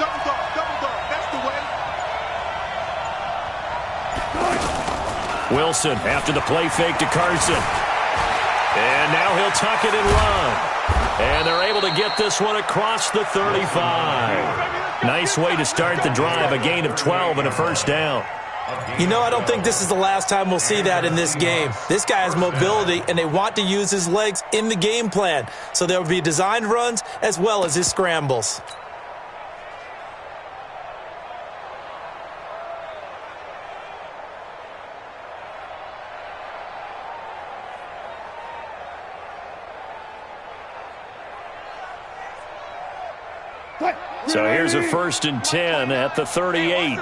Double dog, that's the way. Wilson after the play fake to Carson. And now he'll tuck it and run. And they're able to get this one across the 35. Nice way to start the drive, a gain of 12 and a first down. You know, I don't think this is the last time we'll see that in this game. This guy has mobility, and they want to use his legs in the game plan. So there will be designed runs as well as his scrambles. So here's a 1st and 10 at the 38.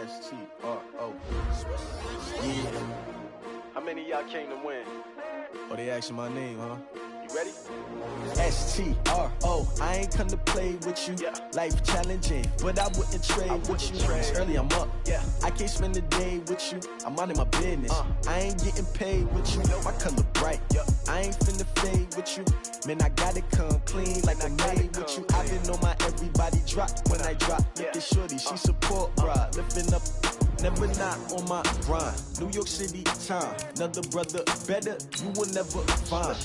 S-T-R-O. Yeah. How many of y'all came to win? Oh, they asking my name, huh? You ready? S-T-R-O. I ain't come to play with you. Yeah. Life challenging, but I wouldn't trade with you. It's early, I'm up. Yeah. I can't spend the day with you. I'm minding my business. I ain't getting paid with you. My color bright. Yeah. I ain't finna fade with you. Man, I gotta come clean like I'm made with you. I've been on my everybody drop when I drop. Look at shorty, she support ride. Lifting up, never not on my grind. New York City time. Another brother better, you will never find.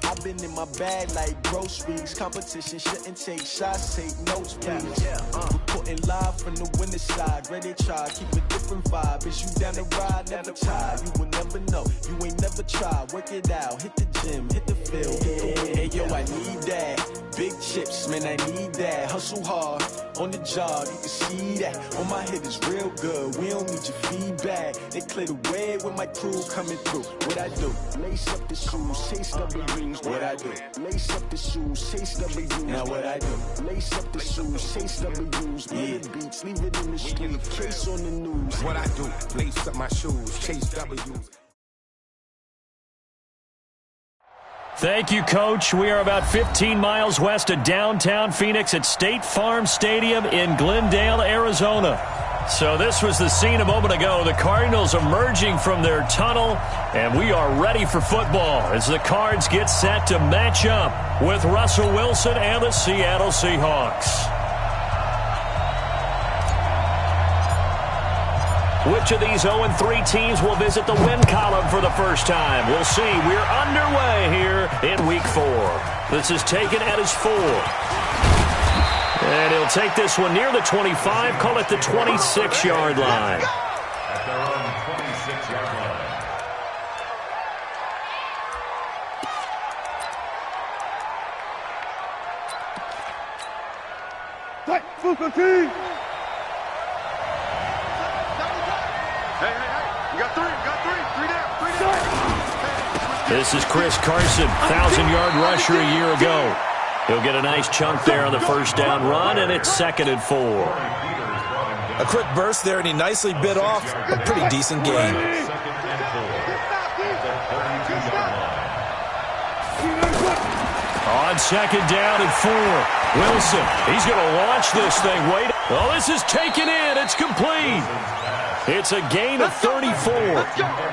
I've been in my bag like groceries. Competition shouldn't take shots, take notes, please. Reporting live from the winning side. Ready to try, keep a different vibe. Is you down the ride, never try. You will never know, you ain't never tried. Work it out, hit the gym, hit the field. Hey, yo, I need that. Big chips, man, I need that. Hustle hard, on the job, you can see that. On my head is real good, we don't need your feedback. They clear the way with my crew coming through. What I do? Lace up the shoes, chase W's. What I do? Lace up the shoes, chase W's. Now what I do? Lace up the shoes, chase W's. Yeah. Beats, leave it in the street, case on the news. What I do? Lace up my shoes, chase W's. Thank you, Coach. We are about 15 miles west of downtown Phoenix at State Farm Stadium in Glendale, Arizona. So this was the scene a moment ago. The Cardinals emerging from their tunnel, and we are ready for football as the Cards get set to match up with Russell Wilson and the Seattle Seahawks. Which of these 0-3 teams will visit the win column for the first time? We'll see. We're underway here in Week 4. This is taken at his 4. And he'll take this one near the 25, call it the 26-yard line. At their own 26-yard line. Hey, football team! Hey, you got three down. This is Chris Carson, 1,000-yard rusher a year ago. He'll get a nice chunk there on the first down run, and it's 2nd and 4. A quick burst there, and he nicely bit off a pretty decent gain. On 2nd down and 4, Wilson, he's going to launch this thing. Wait. Oh, this is taken in. It's complete. It's a gain of 34. All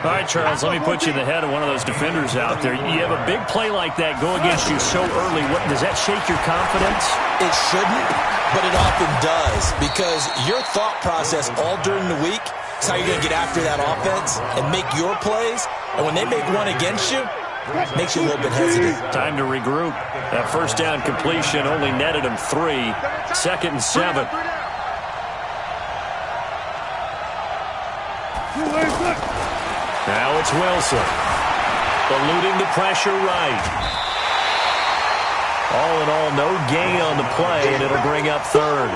right, Charles, let me put you in the head of one of those defenders out there. You have a big play like that go against you so early. Does that shake your confidence? It shouldn't, but it often does, because your thought process all during the week is how you're going to get after that offense and make your plays. And when they make one against you, it makes you a little bit hesitant. Time to regroup. That first down completion only netted him 3. 2nd and 7. Now it's Wilson. Eluding the pressure right. All in all, no gain on the play, and it'll bring up 3rd.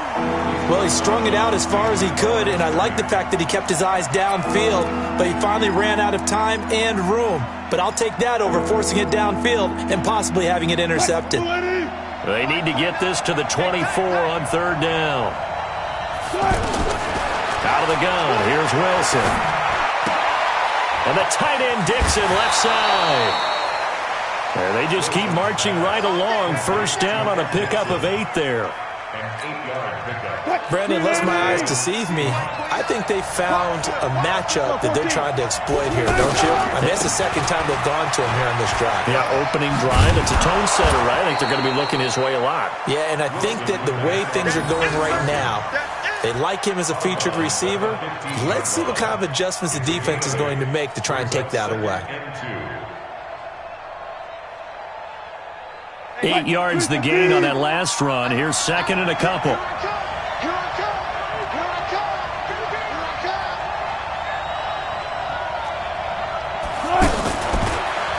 Well, he strung it out as far as he could, and I like the fact that he kept his eyes downfield, but he finally ran out of time and room. But I'll take that over forcing it downfield and possibly having it intercepted. They need to get this to the 24 on 3rd down. Out of the gun, here's Wilson. And the tight end Dixon left side. And they just keep marching right along. First down on a pickup of 8 there. Brandon, unless my eyes deceive me, I think they found a matchup that they're trying to exploit here, don't you? I mean, it's the second time they've gone to him here on this drive. Yeah, opening drive. It's a tone setter, right? I think they're going to be looking his way a lot. Yeah, and I think that the way things are going right now, they like him as a featured receiver. Let's see what kind of adjustments the defense is going to make to try and take that away. 8 yards the gain on that last run. Here's second and a couple.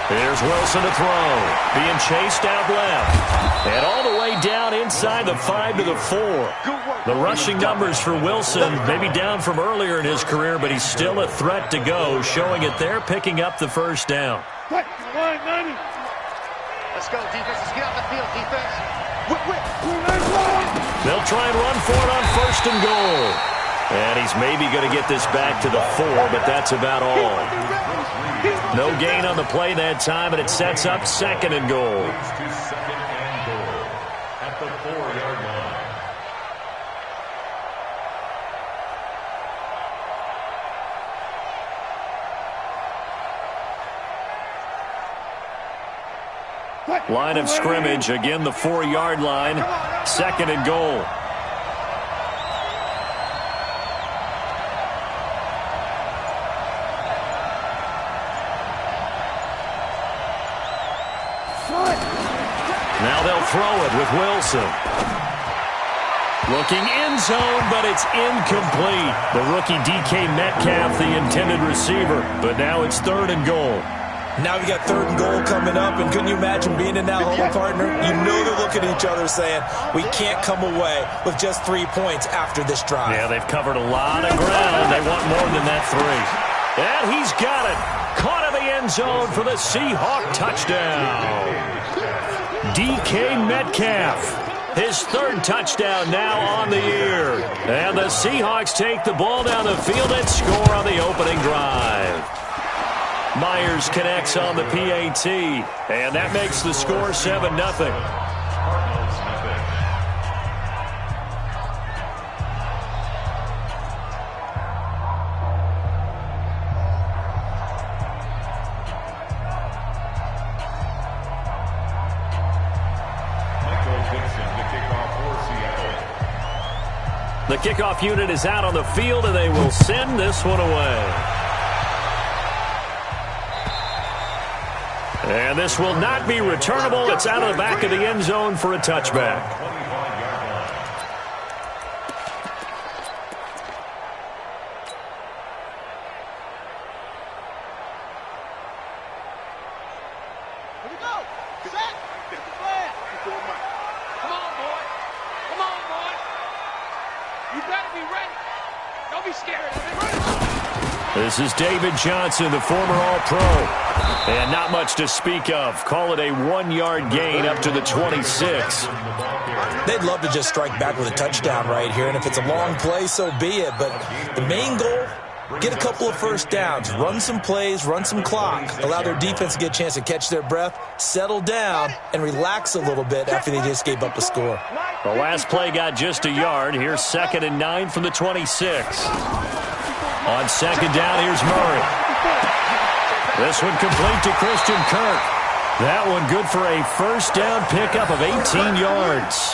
Here's Wilson to throw. Being chased out left. And all the way down inside the 5 to the 4. The rushing numbers for Wilson maybe down from earlier in his career, but he's still a threat to go, showing it there, picking up the first down. Let's go, defense. Let's get out the field, defense. They'll try and run for it on first and goal. And he's maybe going to get this back to the 4, but that's about all. No gain on the play that time, and it sets up second and goal. Second and goal at the 4-yard line. Line of scrimmage, again the 4-yard line, second and goal. Now they'll throw it with Wilson. Looking end zone, but it's incomplete. The rookie DK Metcalf, the intended receiver, but now it's third and goal. Now we got third and goal coming up, and couldn't you imagine being in that hole, partner? You know they're looking at each other saying, we can't come away with just 3 points after this drive. Yeah, they've covered a lot of ground. They want more than that 3. And he's got it. Caught in the end zone for the Seahawk touchdown. DK Metcalf, his third touchdown now on the year. And the Seahawks take the ball down the field and score on the opening drive. Myers connects on the PAT, and that makes the score 7-0. The kickoff unit is out on the field, and they will send this one away. And this will not be returnable. It's out of the back of the end zone for a touchback. Here we go. Set. Get the flag. Come on, boy. Come on, boy. You better be ready. Don't be scared. This is David Johnson, the former All-Pro. And not much to speak of. Call it a 1-yard gain up to the 26. They'd love to just strike back with a touchdown right here, and if it's a long play, so be it. But the main goal, get a couple of first downs, run some plays, run some clock, allow their defense to get a chance to catch their breath, settle down, and relax a little bit after they just gave up a score. The last play got just a yard. Here's 2nd and 9 from the 26. On second down, here's Murray. This one complete to Christian Kirk. That one good for a first down pickup of 18 yards.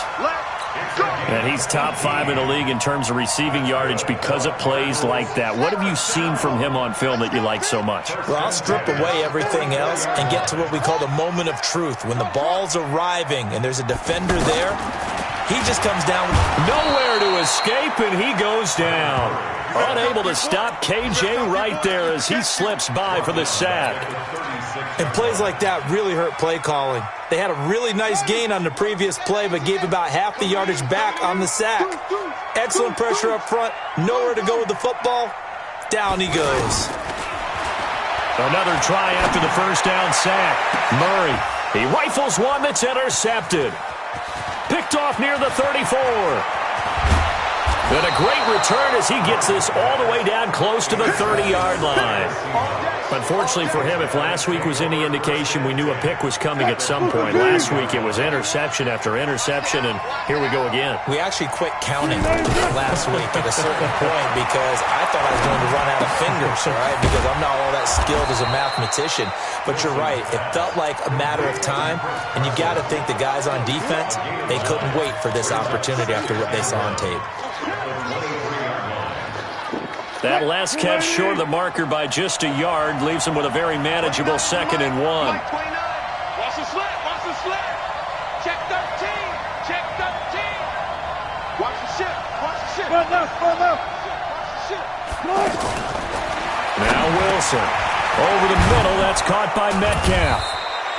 And he's top 5 in the league in terms of receiving yardage because of plays like that. What have you seen from him on film that you like so much? Well, I'll strip away everything else and get to what we call the moment of truth. When the ball's arriving and there's a defender there, he just comes down. Nowhere to escape, and he goes down. Unable to stop KJ right there as he slips by for the sack. And plays like that really hurt play calling. They had a really nice gain on the previous play, but gave about half the yardage back on the sack. Excellent pressure up front. Nowhere to go with the football. Down he goes. Another try after the first down sack. Murray, he rifles one that's intercepted. Picked off near the 34. And a great return as he gets this all the way down close to the 30-yard line. Unfortunately for him, if last week was any indication, we knew a pick was coming at some point. Last week it was interception after interception, and here we go again. We actually quit counting last week at a certain point because I thought I was going to run out of fingers, all right, because I'm not all that skilled as a mathematician. But you're right. It felt like a matter of time, and you got to think the guys on defense, they couldn't wait for this opportunity after what they saw on tape. That last catch short of the marker by just a yard leaves him with a very manageable 2nd and 1. Watch the slip. Watch the slip. Check 13. Check 13. Watch the ship. Watch the ship. Watch the ship. Now Wilson. Over the middle. That's caught by Metcalf.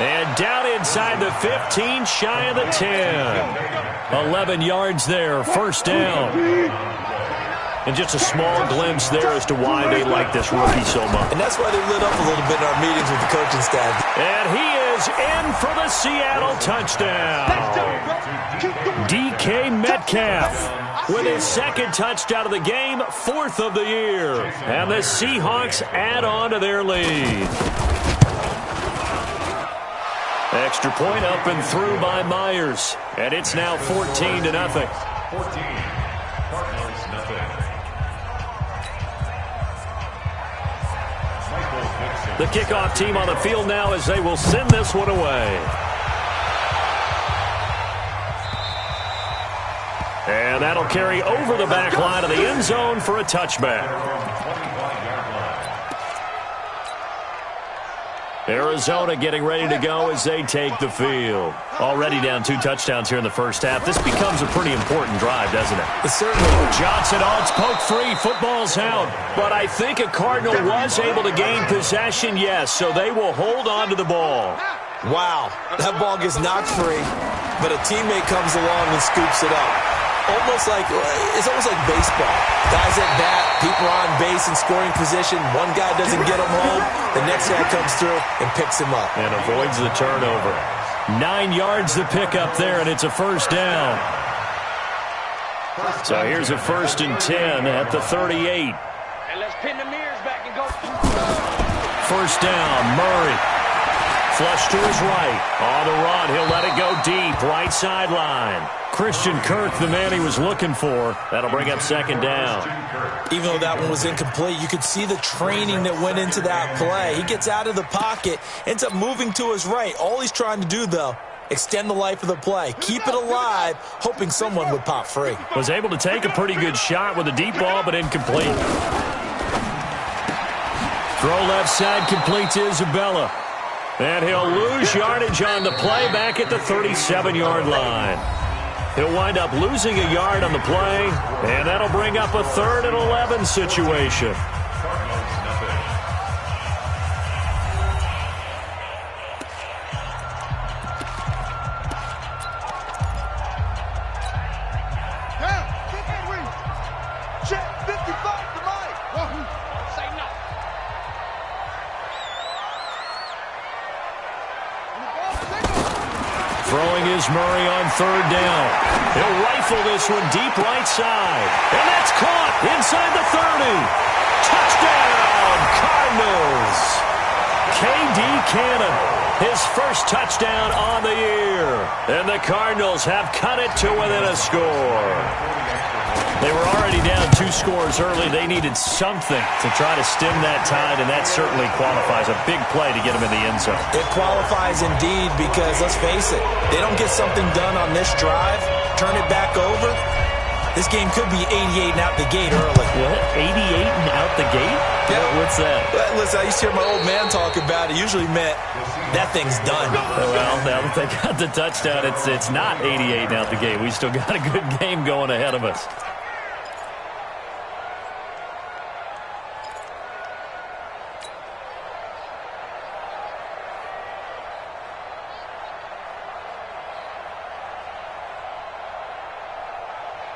And down inside the 15, shy of the 10. 11 yards there. First down. And just a small glimpse there as to why they like this rookie so much. And that's why they lit up a little bit in our meetings with the coaching staff. And he is in for the Seattle touchdown. DK Metcalf with his 2nd touchdown of the game, 4th of the year. And the Seahawks add on to their lead. Extra point up and through by Myers. And it's now 14-0. 14. Cardinals, nothing. The kickoff team on the field now as they will send this one away. And that'll carry over the back line of the end zone for a touchback. Arizona getting ready to go as they take the field. Already down 2 touchdowns here in the first half. This becomes a pretty important drive, doesn't it? It certainly. Johnson, it's poke free. Football's out. But I think a Cardinal was able to gain possession, yes, so they will hold on to the ball. Wow, that ball gets knocked free, but a teammate comes along and scoops it up. It's almost like baseball. Guys at bat, people on base in scoring position. One guy doesn't get him home. The next guy comes through and picks him up. And avoids the turnover. 9 yards to pick up there, and it's a first down. So here's a 1st and 10 at the 38. And let's pin the mirrors back and go. First down, Murray. Flush to his right. On the run, he'll let it go deep. Right sideline. Christian Kirk, the man he was looking for. That'll bring up 2nd down. Even though that one was incomplete, you could see the training that went into that play. He gets out of the pocket, ends up moving to his right. All he's trying to do, though, extend the life of the play. Keep it alive, hoping someone would pop free. Was able to take a pretty good shot with a deep ball, but incomplete. Throw left side, complete to Isabella. And he'll lose yardage on the play back at the 37-yard line. He'll wind up losing a yard on the play, and that'll bring up a 3rd and 11 situation. Check 55 tonight. Say no. Throwing is Murray on 3rd down. He'll rifle this one deep right side. And that's caught inside the 30. Touchdown, Cardinals. K.D. Cannon, his first touchdown on the year. And the Cardinals have cut it to within a score. They were already down 2 scores early. They needed something to try to stem that tide, and that certainly qualifies. A big play to get them in the end zone. It qualifies indeed because, let's face it, they don't get something done on this drive, turn it back over, this game could be 88 and out the gate early. What? 88 and out the gate? Yeah. What's that? Listen, I used to hear my old man talk about it. Usually meant that thing's done. Well, now that they got the touchdown, it's not 88 and out the gate. We still got a good game going ahead of us.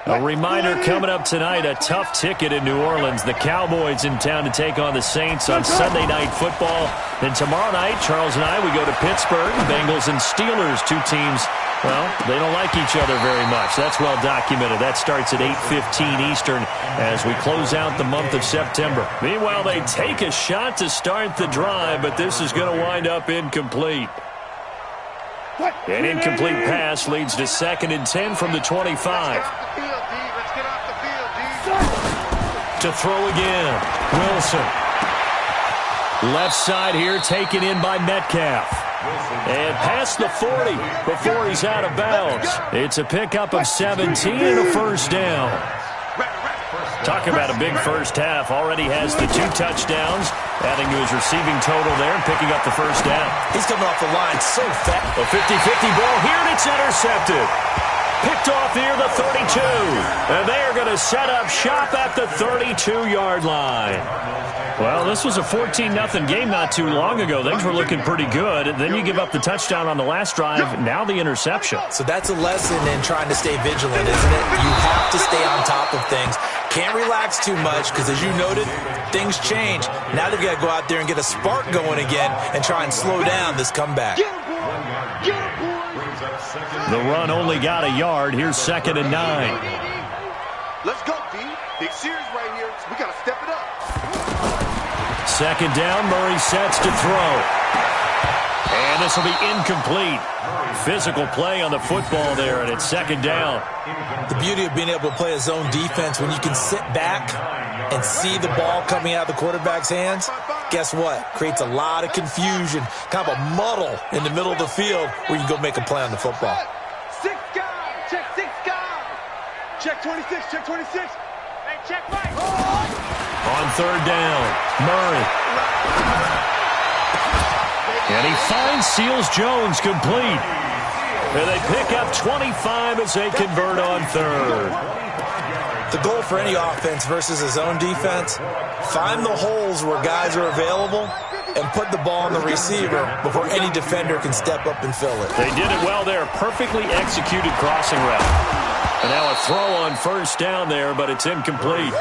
A reminder coming up tonight, a tough ticket in New Orleans. The Cowboys in town to take on the Saints on Sunday Night Football. Then tomorrow night, Charles and I, we go to Pittsburgh. Bengals and Steelers, two teams, well, they don't like each other very much. That's well documented. That starts at 8:15 Eastern as we close out the month of September. Meanwhile, they take a shot to start the drive, but this is going to wind up incomplete. An incomplete pass leads to 2nd and 10 from the 25. To throw again, Wilson. Left side here taken in by Metcalf. And past the 40 before he's out of bounds. It's a pickup of 17 and a first down. Talk about a big first half. Already has the 2 touchdowns, adding to his receiving total there and picking up the first down. He's coming off the line so fast. A 50-50 ball here, and it's intercepted. Picked off near the 32. And they're going to set up shop at the 32-yard line. Well, this was a 14-0 game not too long ago. Things were looking pretty good. Then you give up the touchdown on the last drive. Now the interception. So that's a lesson in trying to stay vigilant, isn't it? You have to stay on top of things. Can't relax too much because, as you noted, things change. Now they've got to go out there and get a spark going again and try and slow down this comeback. The run only got a yard. Here's 2nd and 9. Let's go, D. Big series right here. We got to step it up. 2nd down. Murray sets to throw. And this will be incomplete. Physical play on the football there, and it's 2nd down. The beauty of being able to play a zone defense when you can sit back and see the ball coming out of the quarterback's hands, guess what? Creates a lot of confusion, kind of a muddle in the middle of the field where you can go make a play on the football. 6 guys. Check 6 guys. Check 26. Check 26. Hey, check right. On 3rd down, Murray. And he finds Seals-Jones complete. And they pick up 25 as they convert on 3rd. The goal for any offense versus a zone defense, find the holes where guys are available and put the ball on the receiver before any defender can step up and fill it. They did it well there. Perfectly executed crossing route. And now a throw on 1st down there, but it's incomplete.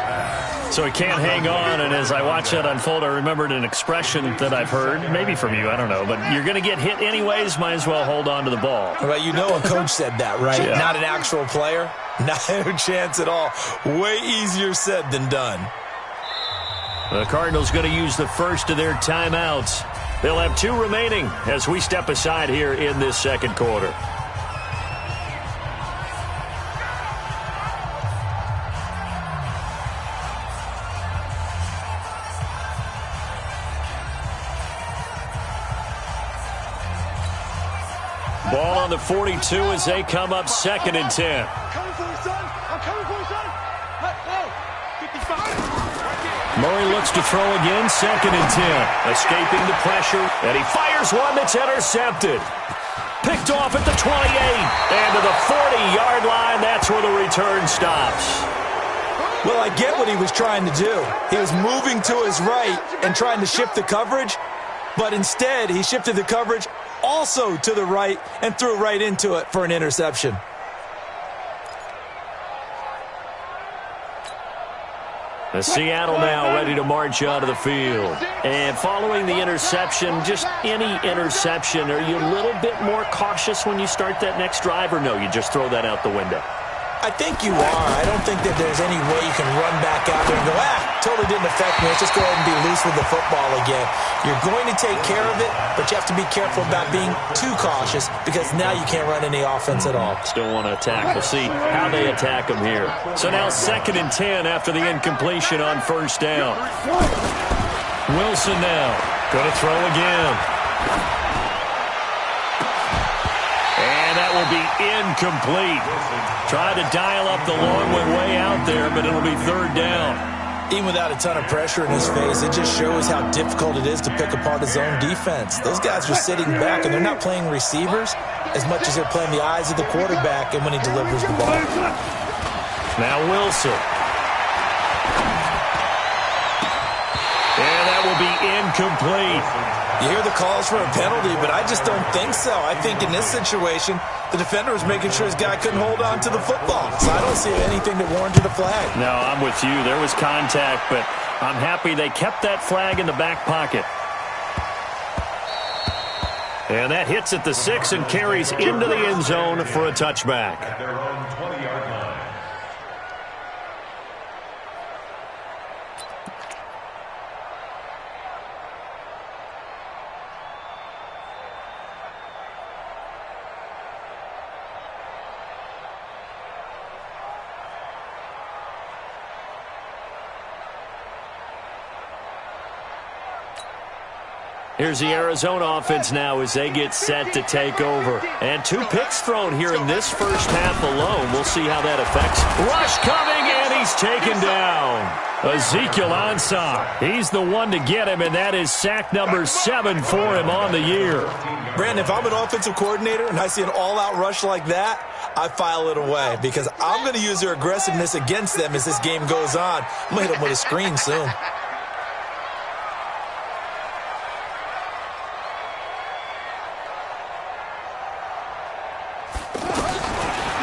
So he can't hang on, and as I watch that unfold, I remembered an expression that I've heard, maybe from you, I don't know, but you're going to get hit anyways, might as well hold on to the ball. Well, you know a coach said that, right? Yeah. Not an actual player. Not a chance at all. Way easier said than done. The Cardinals going to use the first of their timeouts. They'll have 2 remaining as we step aside here in this 2nd quarter. Ball on the 42 as they come up 2nd and 10. Coming for you, son. I'm coming for you, son. Hey, 55. Murray looks to throw again, 2nd and 10. Escaping the pressure, and he fires one that's intercepted. Picked off at the 28, and to the 40-yard line, that's where the return stops. Well, I get what he was trying to do. He was moving to his right and trying to shift the coverage, but instead he shifted the coverage also to the right and threw right into it for an interception. The Seattle now ready to march out of the field. And following the interception, just any interception, are you a little bit more cautious when you start that next drive, or no, you just throw that out the window? I think you are. I don't think that there's any way you can run back out there and go, totally didn't affect me. Let's just go ahead and be loose with the football again. You're going to take care of it, but you have to be careful about being too cautious because now you can't run any offense at all. Still want to attack. We'll see how they attack them here. So now 2nd and 10 after the incompletion on 1st down. Wilson now going to throw again. And that will be incomplete. Tried to dial up the long way out there, but it'll be 3rd down. Even without a ton of pressure in his face, it just shows how difficult it is to pick apart his own defense. Those guys are sitting back, and they're not playing receivers as much as they're playing the eyes of the quarterback and when he delivers the ball. Now Wilson. And that will be incomplete. You hear the calls for a penalty, but I just don't think so. I think in this situation, the defender was making sure his guy couldn't hold on to the football. So I don't see anything that warranted a flag. No, I'm with you. There was contact, but I'm happy they kept that flag in the back pocket. And that hits at the 6 and carries into the end zone for a touchback. At their own 20-yard line. Here's the Arizona offense now as they get set to take over. And 2 picks thrown here in this first half alone. We'll see how that affects. Rush coming, and he's taken down. Ezekiel Ansah. He's the one to get him, and that is sack number 7 for him on the year. Brandon, if I'm an offensive coordinator and I see an all-out rush like that, I file it away because I'm going to use their aggressiveness against them as this game goes on. I'm going to hit them with a screen soon.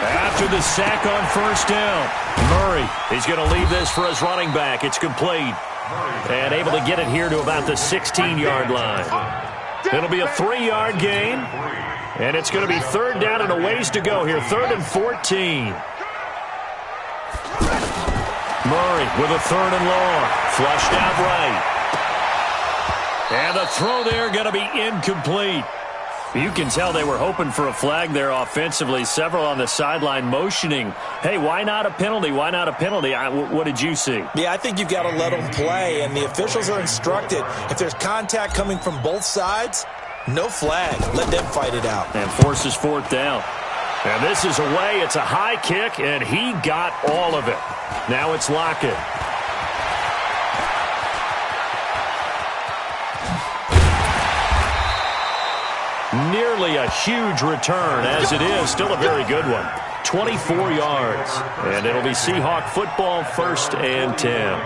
After the sack on first down, Murray, he's going to leave this for his running back. It's complete. And able to get it here to about the 16-yard line. It'll be a 3-yard gain. And it's going to be 3rd down and a ways to go here. 3rd and 14. Murray with a 3rd and long. Flushed out right. And the throw there going to be incomplete. You can tell they were hoping for a flag there offensively. Several on the sideline motioning, hey, why not a penalty? Why not a penalty? What did you see? Yeah, I think you've got to let them play, and the officials are instructed. If there's contact coming from both sides, no flag. Let them fight it out. And forces 4th down. And this is away. It's a high kick, and he got all of it. Now it's Lockett. Nearly a huge return, as it is. Still a very good one. 24 yards. And it'll be Seahawk football, 1st and 10.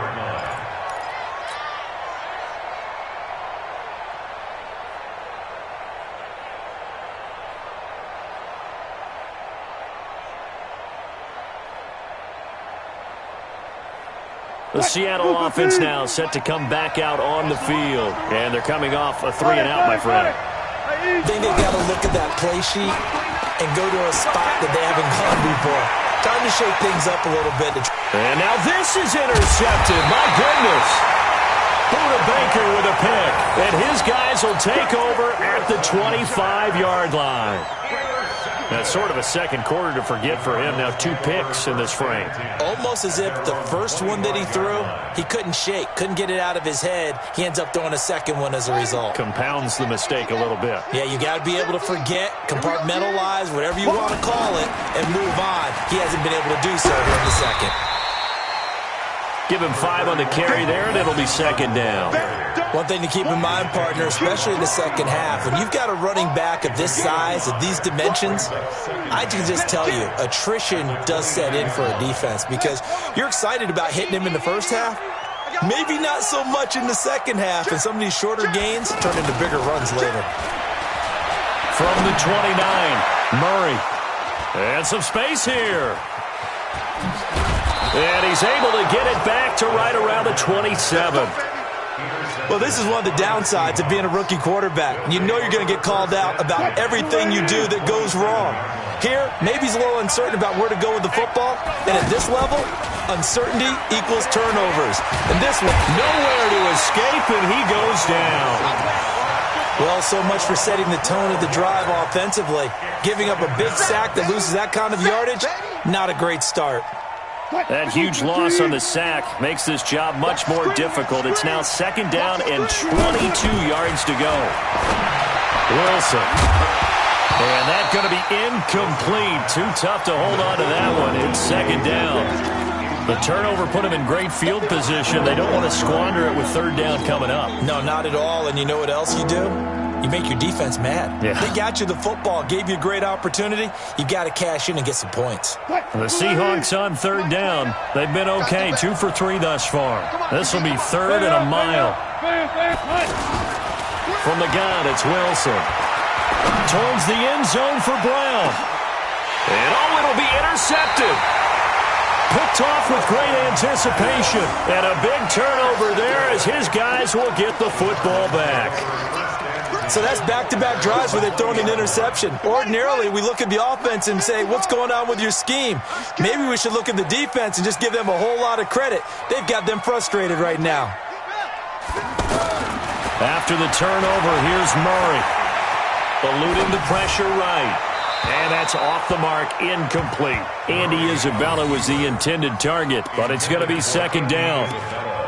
The Seattle offense now set to come back out on the field. And they're coming off a 3-and-out, my friend. I think they've got to look at that play sheet and go to a spot that they haven't gone before. Time to shake things up a little bit. And now this is intercepted. My goodness. Buda Baker with a pick. And his guys will take over at the 25-yard line. That's sort of a second quarter to forget for him. Now 2 picks in this frame. Almost as if the first one that he threw, he couldn't shake, couldn't get it out of his head. He ends up throwing a second one as a result. Compounds the mistake a little bit. Yeah, you got to be able to forget, compartmentalize, whatever you want to call it, and move on. He hasn't been able to do so here in the second. Give him 5 on the carry there, and it'll be 2nd down. One thing to keep in mind, partner, especially in the second half, when you've got a running back of this size, of these dimensions, I can just tell you, attrition does set in for a defense because you're excited about hitting him in the first half. Maybe not so much in the second half, and some of these shorter gains turn into bigger runs later. From the 29, Murray. And some space here. And he's able to get it back to right around the 27. Well, this is one of the downsides of being a rookie quarterback. You know you're going to get called out about everything you do that goes wrong. Here, maybe he's a little uncertain about where to go with the football. And at this level, uncertainty equals turnovers. And this one, nowhere to escape, and he goes down. Well, so much for setting the tone of the drive offensively. Giving up a big sack that loses that kind of yardage, not a great start. That huge loss on the sack makes this job much more difficult. It's now 2nd down and 22 yards to go. Wilson. And that's going to be incomplete. Too tough to hold on to that one. It's 2nd down. The turnover put him in great field position. They don't want to squander it with 3rd down coming up. No, not at all. And you know what else you do? you make your defense mad. Yeah. They got you the football, gave you a great opportunity. You got to cash in and get some points. The Seahawks on third down. They've been okay, 2 for 3 thus far. This will be 3rd and a mile. From the gun, it's Wilson. Towards the end zone for Brown. And it'll be intercepted. Picked off with great anticipation. And a big turnover there as his guys will get the football back. So that's back-to-back drives where they've thrown an interception. Ordinarily, we look at the offense and say, what's going on with your scheme? Maybe we should look at the defense and just give them a whole lot of credit. They've got them frustrated right now. After the turnover, here's Murray. Eluding the pressure right. And that's off the mark, incomplete. Andy Isabella was the intended target, but it's going to be 2nd down.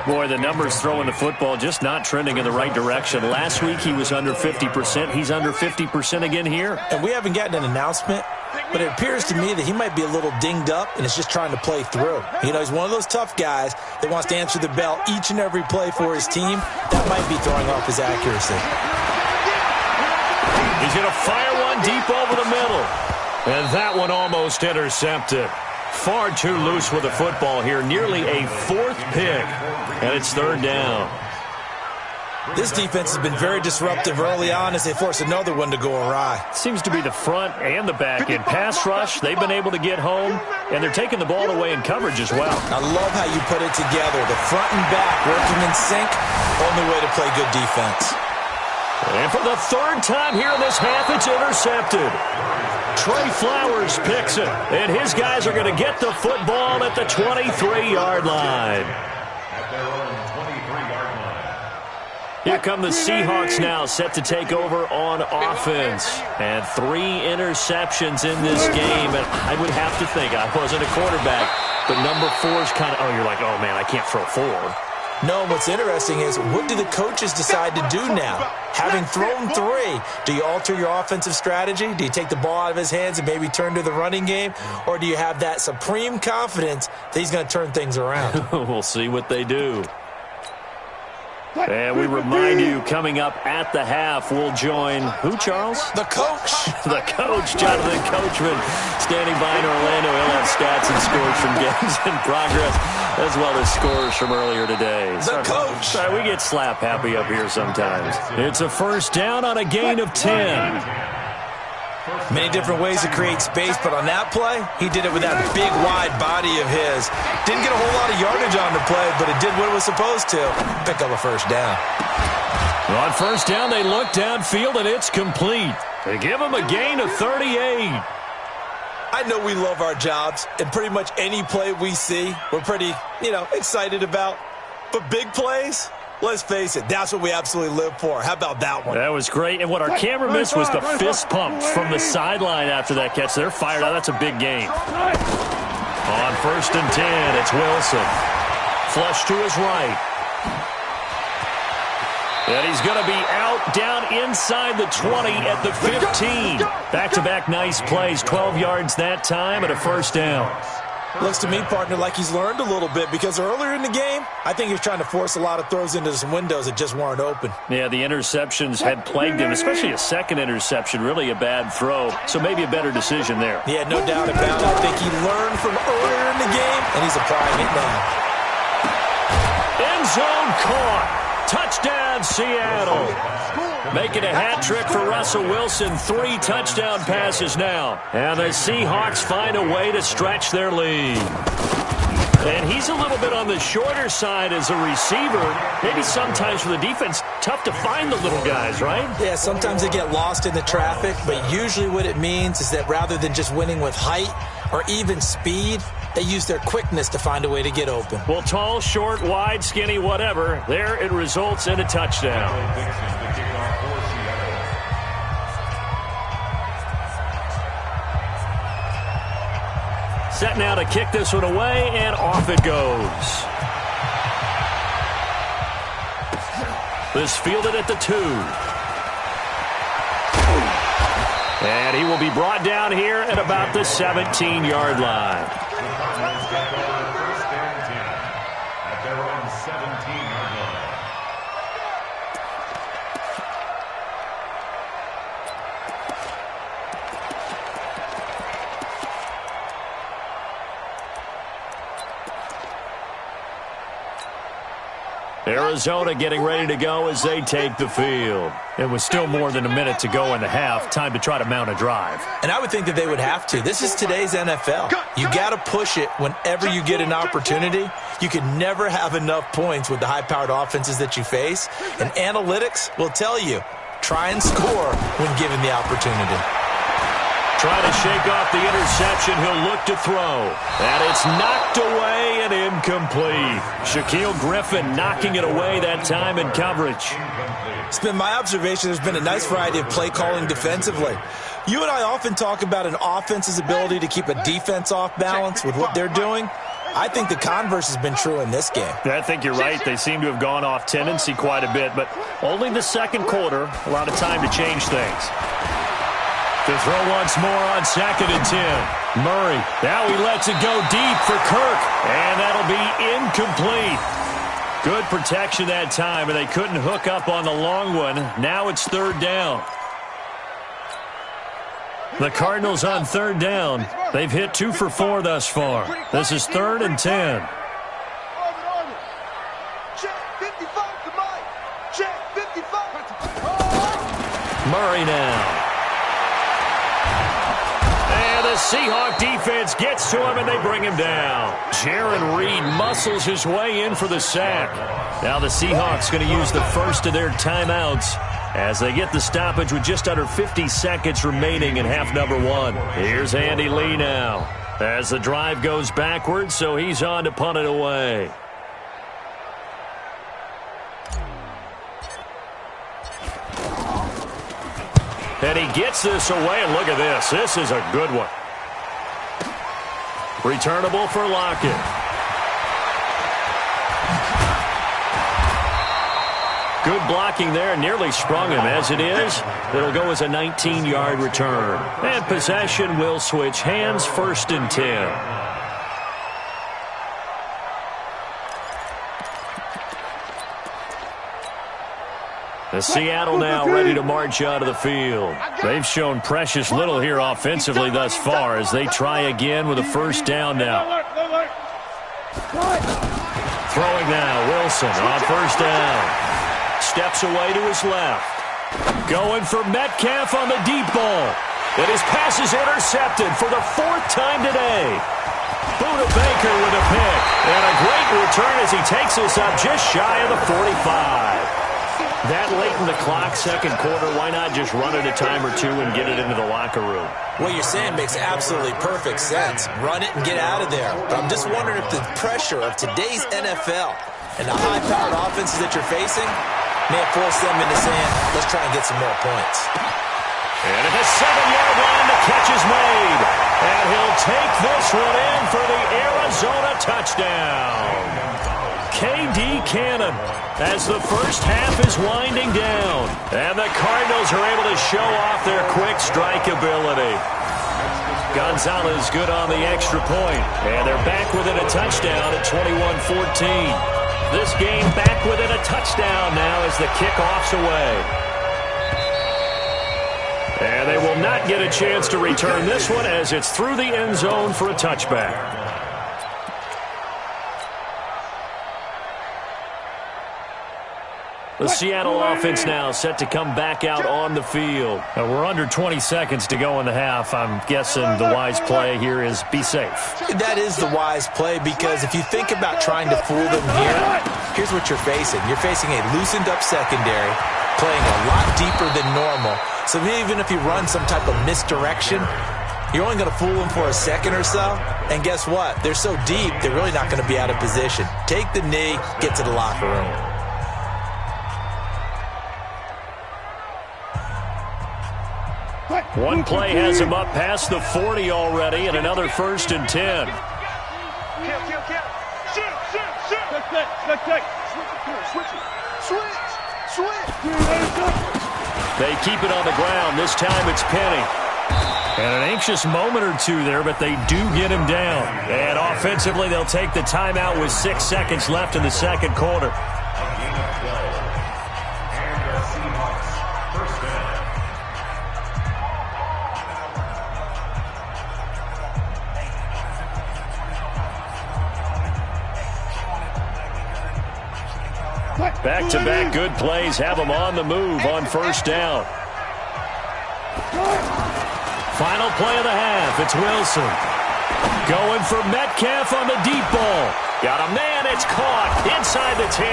Boy, the numbers throwing the football just not trending in the right direction. Last week he was under 50%. He's under 50% again here. And we haven't gotten an announcement, but it appears to me that he might be a little dinged up and is just trying to play through. You know, he's one of those tough guys that wants to answer the bell each and every play for his team. That might be throwing off his accuracy. He's going to fire one deep over the middle. And that one almost intercepted. Far too loose with the football here. Nearly a 4th pick. And it's 3rd down. This defense has been very disruptive early on as they force another one to go awry. Seems to be the front and the back in pass rush. They've been able to get home, and they're taking the ball away in coverage as well. I love how you put it together. The front and back working in sync. Only way to play good defense. And for the 3rd time here in this half, it's intercepted. Trey Flowers picks it, and his guys are going to get the football at the 23-yard line. Here come the Seahawks now, set to take over on offense. And 3 interceptions in this game. And I would have to think, I wasn't a quarterback, but number 4 is kind of, you're like, oh, man, I can't throw 4. No, what's interesting is what do the coaches decide to do now? Having thrown 3, do you alter your offensive strategy? Do you take the ball out of his hands and maybe turn to the running game? Or do you have that supreme confidence that he's going to turn things around? We'll see what they do. And we remind you, coming up at the half, we'll join who, Charles? The coach. The coach, Jonathan Coachman, standing by in Orlando. He'll have stats and scores from games in progress, as well as scores from earlier today. The coach. Sorry, we get slap happy up here sometimes. It's a 1st down on a gain of 10. Many different ways to create space, but on that play, he did it with that big, wide body of his. Didn't get a whole lot of yardage on the play, but it did what it was supposed to. Pick up a 1st down. On 1st down, they look downfield, and it's complete. They give him a gain of 38. I know we love our jobs, and pretty much any play we see, we're pretty, excited about. But big plays, let's face it, that's what we absolutely live for. How about that one? That was great. And what our camera missed was the fist pump from the sideline after that catch. They're fired out. That's a big gain. On 1st and 10, it's Wilson. Flush to his right. And he's going to be out down inside the 20 at the 15. Back-to-back nice plays. 12 yards that time and a 1st down. Looks to me, partner, like he's learned a little bit because earlier in the game, I think he was trying to force a lot of throws into some windows that just weren't open. Yeah, the interceptions had plagued him, especially a 2nd interception, really a bad throw. So maybe a better decision there. Yeah, no doubt about it. I think he learned from earlier in the game, and he's applying it now. End zone caught. Touchdown, Seattle. Making a hat trick for Russell Wilson. 3 touchdown passes now. And the Seahawks find a way to stretch their lead. And he's a little bit on the shorter side as a receiver. Maybe sometimes for the defense, tough to find the little guys, right? Yeah, sometimes they get lost in the traffic, but usually what it means is that rather than just winning with height or even speed, they use their quickness to find a way to get open. Well, tall, short, wide, skinny, whatever, there it results in a touchdown. Set now to kick this one away, and off it goes. This fielded at the 2. And he will be brought down here at about the 17-yard line. At their own 17-yard line. Arizona getting ready to go as they take the field. It was still more than a minute to go in the half. Time to try to mount a drive. And I would think that they would have to. This is today's NFL. You got to push it whenever you get an opportunity. You can never have enough points with the high-powered offenses that you face. And analytics will tell you, try and score when given the opportunity. Trying to shake off the interception. He'll look to throw. And it's knocked away and incomplete. Shaquille Griffin knocking it away that time in coverage. It's been my observation there's been a nice variety of play calling defensively. You and I often talk about an offense's ability to keep a defense off balance with what they're doing. I think the converse has been true in this game. I think you're right. They seem to have gone off tendency quite a bit, but only the second quarter. A lot of time to change things. To throw once more on 2nd and 10. Murray. Now he lets it go deep for Kirk. And that'll be incomplete. Good protection that time, and they couldn't hook up on the long one. Now it's 3rd down. The Cardinals on 3rd down. They've hit 2 for 4 thus far. This is 3rd and 10. Murray now. The Seahawk defense gets to him, and they bring him down. Jaron Reed muscles his way in for the sack. Now the Seahawks going to use the first of their timeouts as they get the stoppage with just under 50 seconds remaining in half number 1. Here's Andy Lee now as the drive goes backwards, so he's on to punt it away. And he gets this away, and look at this. This is a good one. Returnable for Lockett. Good blocking there. Nearly sprung him. As it is, it'll go as a 19-yard return. And possession will switch hands. 1st and 10. The Seattle now ready to march out of the field. They've shown precious little here offensively thus far as they try again with a 1st down now. Throwing now, Wilson on 1st down. Steps away to his left. Going for Metcalf on the deep ball. And his pass is intercepted for the 4th time today. Buda Baker with a pick. And a great return as he takes this up just shy of the 45. That late in the clock, 2nd quarter, why not just run it a time or 2 and get it into the locker room? What you're saying makes absolutely perfect sense. Run it and get out of there. But I'm just wondering if the pressure of today's NFL and the high-powered offenses that you're facing may have forced them into saying, let's try and get some more points. And at the 7-yard line, the catch is made. And he'll take this one in for the Arizona touchdown. K.D. Cannon as the first half is winding down. And the Cardinals are able to show off their quick strike ability. Gonzalez good on the extra point. And they're back within a touchdown at 21-14. This game back within a touchdown now as the kickoff's away. And they will not get a chance to return this one as it's through the end zone for a touchback. The Seattle offense now set to come back out on the field. We're under 20 seconds to go in the half. I'm guessing the wise play here is be safe. That is the wise play because if you think about trying to fool them here, here's what you're facing. You're facing a loosened up secondary, playing a lot deeper than normal. So even if you run some type of misdirection, you're only going to fool them for a second or so. And guess what? They're so deep, they're really not going to be out of position. Take the knee, get to the locker room. One play has him up past the 40 already, and another 1st and 10. They keep it on the ground. This time it's Penny. And an anxious moment or 2 there, but they do get him down. And offensively, they'll take the timeout with 6 seconds left in the 2nd quarter. Back-to-back good plays have them on the move on first down. Final play of the half. It's Wilson. Going for Metcalf on the deep ball. Got a man. It's caught inside the 10.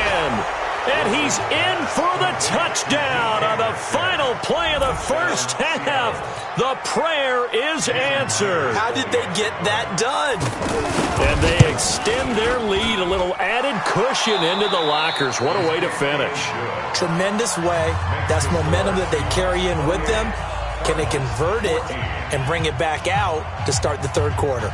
And he's in for the touchdown on the final play of the first half. The prayer is answered. How did they get that done? And they extend their lead, a little added cushion into the lockers. What a way to finish. Tremendous way. That's momentum that they carry in with them. Can they convert it and bring it back out to start the third quarter?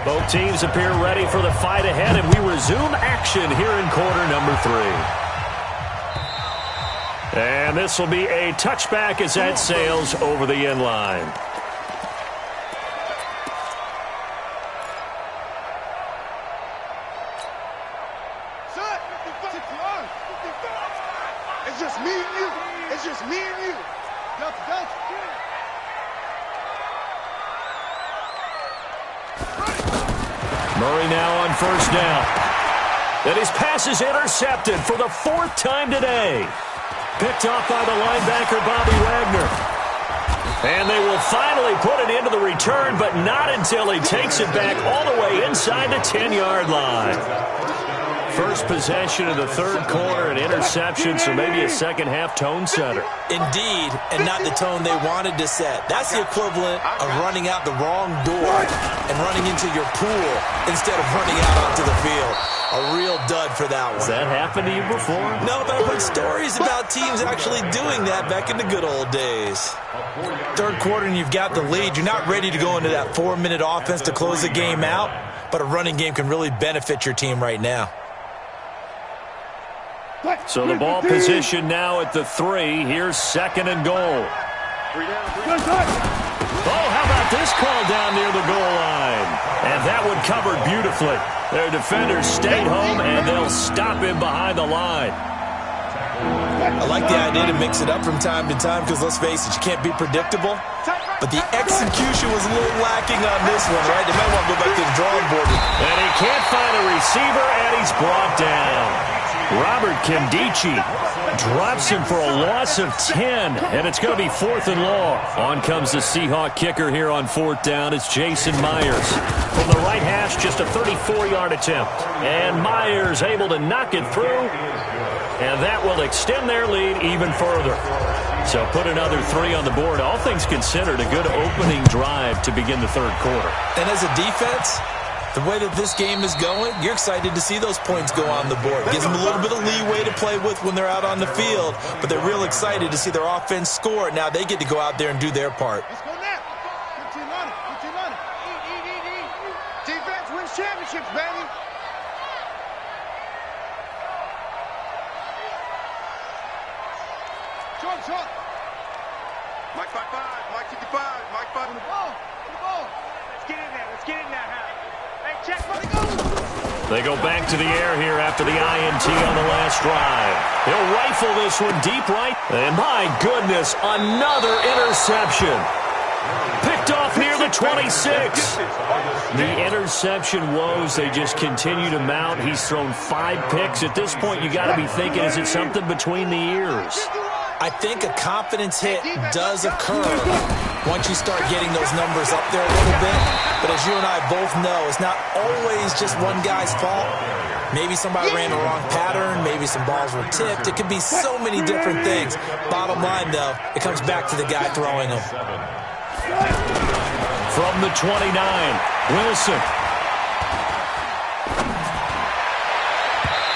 Both teams appear ready for the fight ahead, and we resume action here in quarter number 3. And this will be a touchback as that sails over the end line. It's just me and you. It's just me and you. Murray now on first down. And his pass is intercepted for the 4th time today. Picked off by the linebacker, Bobby Wagner. And they will finally put it into the return, but not until he takes it back all the way inside the 10-yard line. First possession of the third quarter, an interception, so maybe a second-half tone setter. Indeed, and not the tone they wanted to set. That's the equivalent of running out the wrong door and running into your pool instead of running out onto the field. A real dud for that one. Has that happened to you before? No, but I've heard stories about teams actually doing that back in the good old days. Third quarter and you've got the lead. You're not ready to go into that 4-minute offense to close the game out, but a running game can really benefit your team right now. So the ball position now at the 3. Here's 2nd and goal. Oh, how about this call down near the goal line? And that one covered beautifully. Their defenders stayed home, and they'll stop him behind the line. I like the idea to mix it up from time to time because, let's face it, you can't be predictable. But the execution was a little lacking on this one, right? They might want to go back to the drawing board. And he can't find a receiver, and he's brought down. Robert Kindici drops him for a loss of 10, and it's going to be 4th and long. On comes the Seahawk kicker here on 4th down. It's Jason Myers. From the right hash, just a 34-yard attempt. And Myers able to knock it through, and that will extend their lead even further. So put another 3 on the board. All things considered, a good opening drive to begin the third quarter. And as a defense, the way that this game is going, you're excited to see those points go on the board. Gives them a little bit of leeway to play with when they're out on the field, but they're real excited to see their offense score. Now they get to go out there and do their part. Let's go now. Put your money. Put your money. Eat. Defense wins championships, baby. Short. Mike 5-5, Mike 55, Mike 5 on the ball. Let's get in there, Hal. Hey, check, buddy, go! They go back to the air here after the INT on the last drive. He'll rifle this one deep right. And my goodness, another interception. Picked off near the 26. The interception woes, they just continue to mount. He's thrown 5 picks. At this point, you got to be thinking, is it something between the ears? I think a confidence hit does occur once you start getting those numbers up there a little bit. But as you and I both know, it's not always just one guy's fault. Maybe somebody ran the wrong pattern. Maybe some balls were tipped. It could be so many different things. Bottom line, though, it comes back to the guy throwing them. From the 29, Wilson.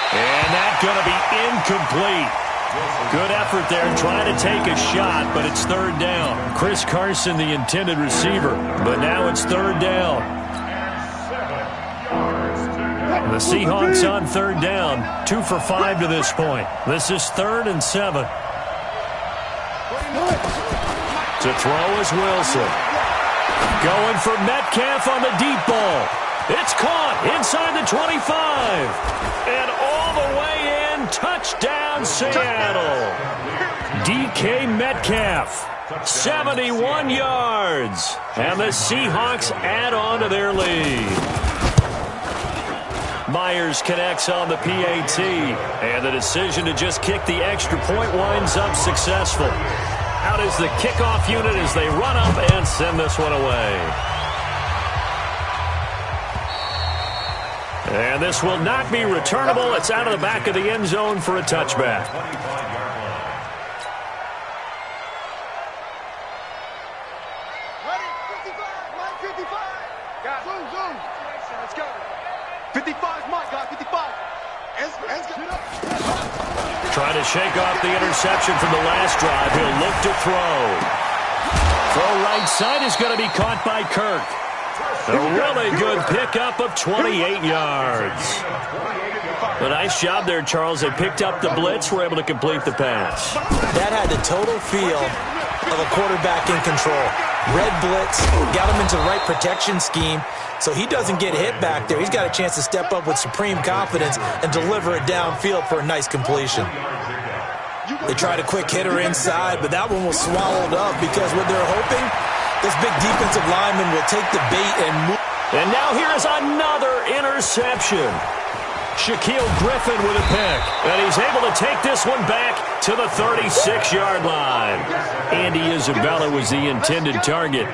And that's going to be incomplete. Good effort there trying to take a shot, but it's 3rd down. Chris Carson, the intended receiver, but now it's 3rd down. The Seahawks on 3rd down, 2 for 5 to this point. This is 3rd and 7. To throw is Wilson. Going for Metcalf on the deep ball. It's caught inside the 25. And all the way in, touchdown Seattle. DK Metcalf, 71 yards. And the Seahawks add on to their lead. Myers connects on the PAT, and the decision to just kick the extra point winds up successful. Out is the kickoff unit as they run up and send this one away. And this will not be returnable. It's out of the back of the end zone for a touchback. Ready? 55, Mike, 55. Got it. Zoom. Let's go. 55 is Mike, guys, 55. Trying to shake off the interception from the last drive. He'll look to throw. Throw right side is going to be caught by Kirk. A really good pickup of 28 yards. A nice job there, Charles. They picked up the blitz, were able to complete the pass. That had the total feel of a quarterback in control. Red blitz, got him into the right protection scheme, so he doesn't get hit back there. He's got a chance to step up with supreme confidence and deliver it downfield for a nice completion. They tried a quick hitter inside, but that one was swallowed up because what they're hoping, this big defensive lineman will take the bait and move. And now here is another interception. Shaquille Griffin with a pick, and he's able to take this one back to the 36-yard line. Andy Isabella was the intended target.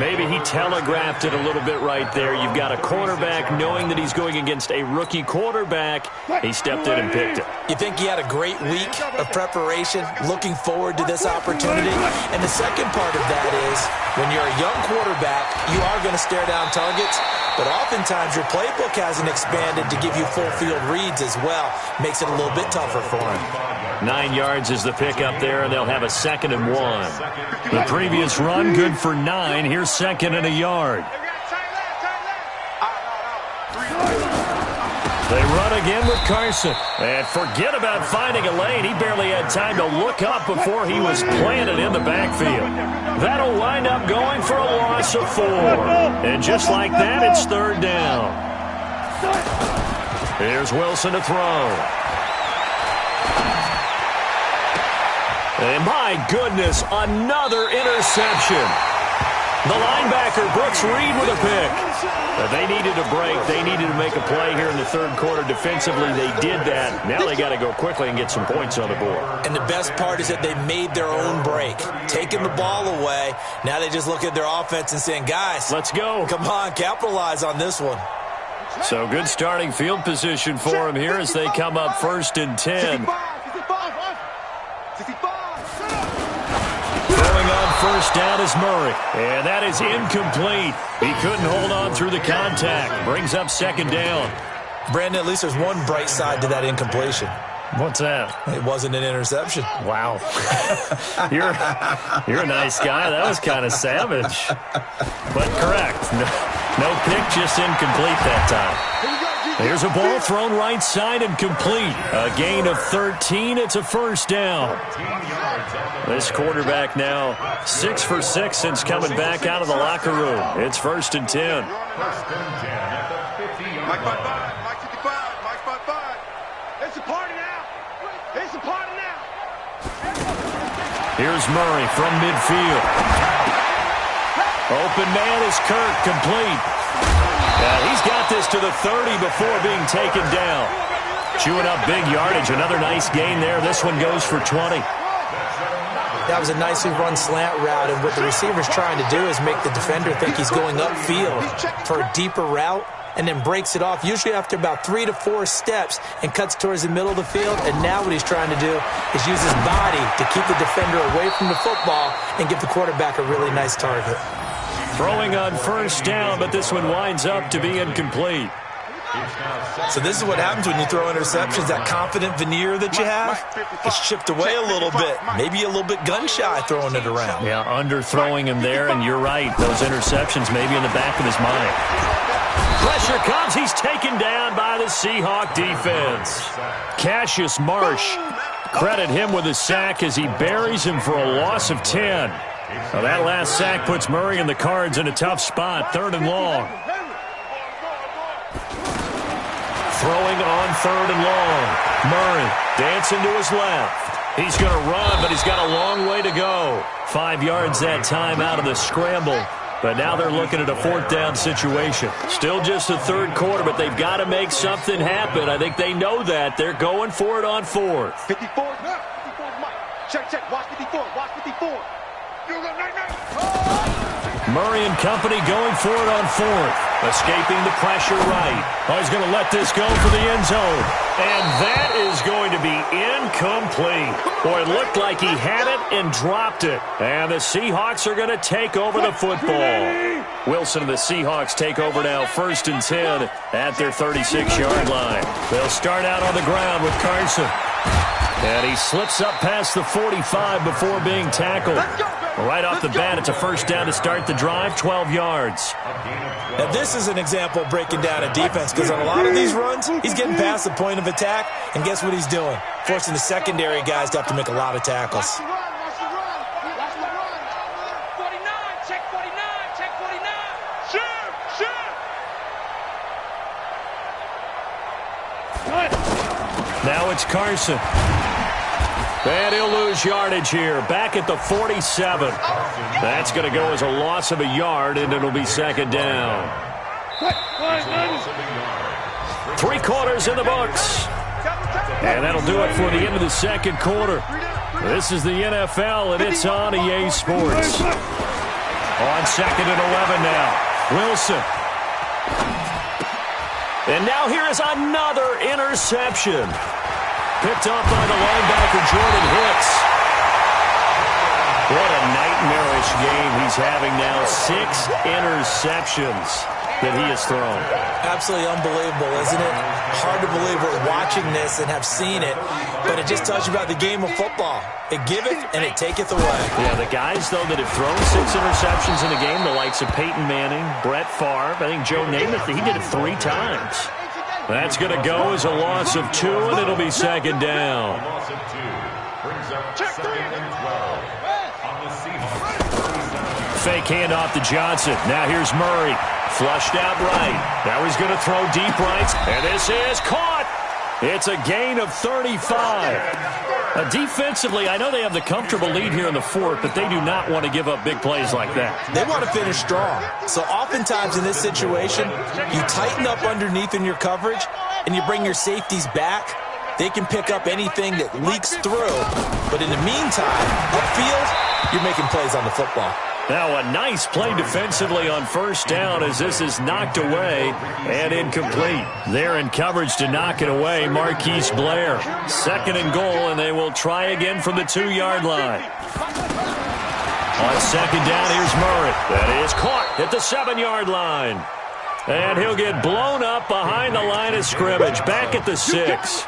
Maybe he telegraphed it a little bit right there. You've got a quarterback knowing that he's going against a rookie quarterback. He stepped in and picked it. You think he had a great week of preparation, looking forward to this opportunity? And the second part of that is, when you're a young quarterback, you are going to stare down targets, but oftentimes your playbook hasn't expanded to give you full field reads as well. Makes it a little bit tougher for him. 9 yards is the pickup there, and they'll have a 2nd and 1. The previous run, good for 9. Here's 2nd and a yard. They run again with Carson. And forget about finding a lane. He barely had time to look up before he was planted in the backfield. That'll wind up going for a loss of 4. And just like that, it's 3rd down. Here's Wilson to throw. And my goodness, another interception. The linebacker, Brooks Reed, with a pick. But they needed a break. They needed to make a play here in the 3rd quarter. Defensively, they did that. Now they got to go quickly and get some points on the board. And the best part is that they made their own break. Taking the ball away. Now they just look at their offense and saying, guys, let's go. Come on, capitalize on this one. So good starting field position for them here as they come up 1st and 10. Throwing on 1st down is Murray. And that is incomplete. He couldn't hold on through the contact. Brings up 2nd down. Brandon, at least there's one bright side to that incompletion. What's that? It wasn't an interception. Wow. You're a nice guy. That was kind of savage. But correct. No pick, just incomplete that time. Here's a ball thrown right side and complete. A gain of 13. It's a 1st down. This quarterback now 6 for 6 since coming back out of the locker room. It's 1st and 10. Mike 55, Mike 55, Mike 55. It's a party now. It's a party now. Here's Murray from midfield. Open man is Kirk, complete. He's got this to the 30 before being taken down. Chewing up big yardage. Another nice gain there. This one goes for 20. That was a nicely run slant route, and what the receiver's trying to do is make the defender think he's going upfield for a deeper route, and then breaks it off, usually after about 3 to 4 steps, and cuts towards the middle of the field. And now what he's trying to do is use his body to keep the defender away from the football and give the quarterback a really nice target. Throwing on 1st down, but this one winds up to be incomplete. So this is what happens when you throw interceptions. That confident veneer that you have, it's chipped away a little bit. Maybe a little bit gun-shy throwing it around. Yeah, underthrowing him there, and you're right. Those interceptions maybe in the back of his mind. Pressure comes. He's taken down by the Seahawk defense. Cassius Marsh, credit him with a sack as he buries him for a loss of 10. Well, that last sack puts Murray and the Cards in a tough spot, 3rd and long. Throwing on 3rd and long. Murray dancing to his left. He's going to run, but he's got a long way to go. 5 yards that time out of the scramble. But now they're looking at a 4th down situation. Still just the 3rd quarter, but they've got to make something happen. I think they know that. They're going for it on 4th. 54, Mike. Check. Watch 54. You go, night. Murray and company going for it on 4th. Escaping the pressure right. Oh, he's going to let this go for the end zone. And that is going to be incomplete. Boy, it looked like he had it and dropped it. And the Seahawks are going to take over the football. Wilson and the Seahawks take over now 1st and 10 at their 36-yard line. They'll start out on the ground with Carson. And he slips up past the 45 before being tackled. Right off the bat, it's a 1st down to start the drive, 12 yards. Now, this is an example of breaking down a defense because on a lot of these runs, he's getting past the point of attack, and guess what he's doing? Forcing the secondary guys to have to make a lot of tackles. Watch the run. 49, check 49. Shoot. Now it's Carson. And he'll lose yardage here. Back at the 47. That's going to go as a loss of a yard, and it'll be 2nd down. 3 quarters in the books. And that'll do it for the end of the 2nd quarter. This is the NFL, and it's on EA Sports. On 2nd and 11 now. Wilson. And now here is another interception. Picked up by the linebacker, Jordan Hicks. What a nightmarish game he's having now. 6 interceptions that he has thrown. Absolutely unbelievable, isn't it? Hard to believe we're watching this and have seen it, but it just tells you about the game of football. It giveth and it taketh away. Yeah, the guys, though, that have thrown 6 interceptions in a game, the likes of Peyton Manning, Brett Favre, I think Joe Namath, he did it 3 times. That's going to go as a loss of 2, and it'll be 2nd down. Loss of 2 brings up 2nd and 12 on the Seahawks. Fake handoff to Johnson. Now here's Murray. Flushed out right. Now he's going to throw deep right, and this is caught. It's a gain of 35. Defensively, I know they have the comfortable lead here in the 4th, but they do not want to give up big plays like that. They want to finish strong. So oftentimes in this situation, you tighten up underneath in your coverage, and you bring your safeties back. They can pick up anything that leaks through. But in the meantime, upfield, you're making plays on the football. Now a nice play defensively on 1st down as this is knocked away and incomplete. They're in coverage to knock it away. Marquise Blair. 2nd and goal, and they will try again from the 2-yard line. On 2nd down, here's Murray. That is caught at the 7-yard line. And he'll get blown up behind the line of scrimmage. Back at the 6.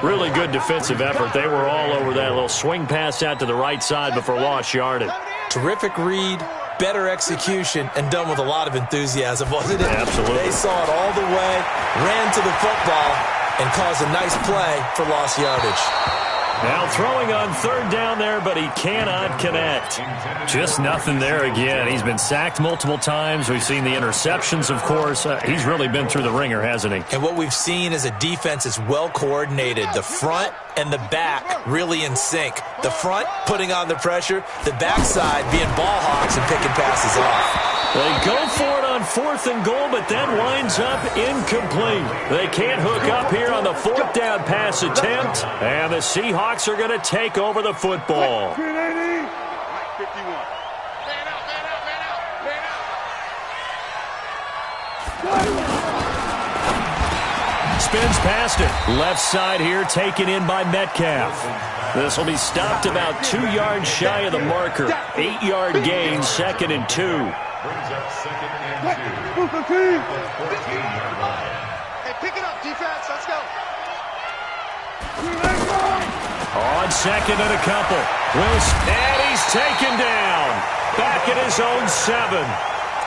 Really good defensive effort. They were all over that little swing pass out to the right side before lost yardage. Terrific read, better execution, and done with a lot of enthusiasm, wasn't it? Absolutely. They saw it all the way, ran to the football, and caused a nice play for lost yardage. Now throwing on 3rd down there, but he cannot connect. Just nothing there again. He's been sacked multiple times. We've seen the interceptions, of course. He's really been through the ringer, hasn't he? And what we've seen is a defense that's well coordinated. The front and the back really in sync. The front putting on the pressure, the backside being ball hawks and picking passes off. They go for it on 4th and goal, but that winds up incomplete. They can't hook up here on the 4th down pass attempt, and the Seahawks are going to take over the football. 51. Man out. Spins past it. Left side here taken in by Metcalf. This will be stopped about 2 yards shy of the marker. 8-yard gain, 2nd and 2. Brings up 2nd and 2 at the 14-yard line. Hey, pick it up, defense. Let's go. On 2nd and a couple. Wilson, and he's taken down. Back at his own 7.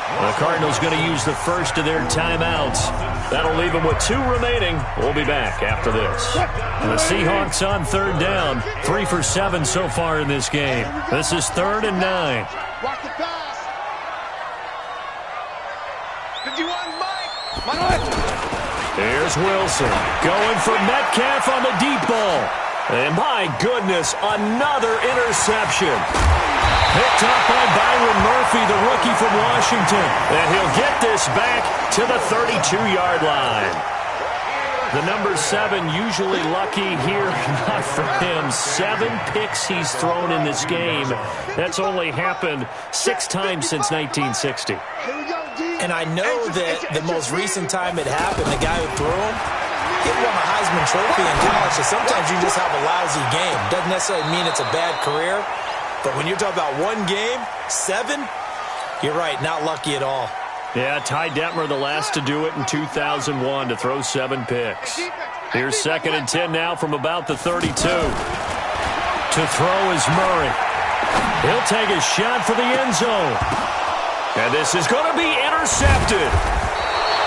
The Cardinals going to use the first of their timeouts. That'll leave them with 2 remaining. We'll be back after this. The Seahawks on 3rd down. 3 for 7 so far in this game. This is 3rd and 9. Watch the pass. 51, Mike. Here's Wilson going for Metcalf on the deep ball. And my goodness, another interception. Picked up by Byron Murphy, the rookie from Washington. And he'll get this back to the 32-yard line. The number 7 usually lucky here, not for him. 7 picks he's thrown in this game. That's only happened 6 times since 1960. And I know that the most recent time it happened, the guy who threw him, he won a Heisman Trophy in college. So sometimes you just have a lousy game. Doesn't necessarily mean it's a bad career. But when you're talking about one game, 7, you're right, not lucky at all. Yeah, Ty Detmer, the last to do it in 2001, to throw 7 picks. Here's 2nd and 10 now from about the 32. To throw is Murray. He'll take a shot for the end zone. And this is going to be intercepted.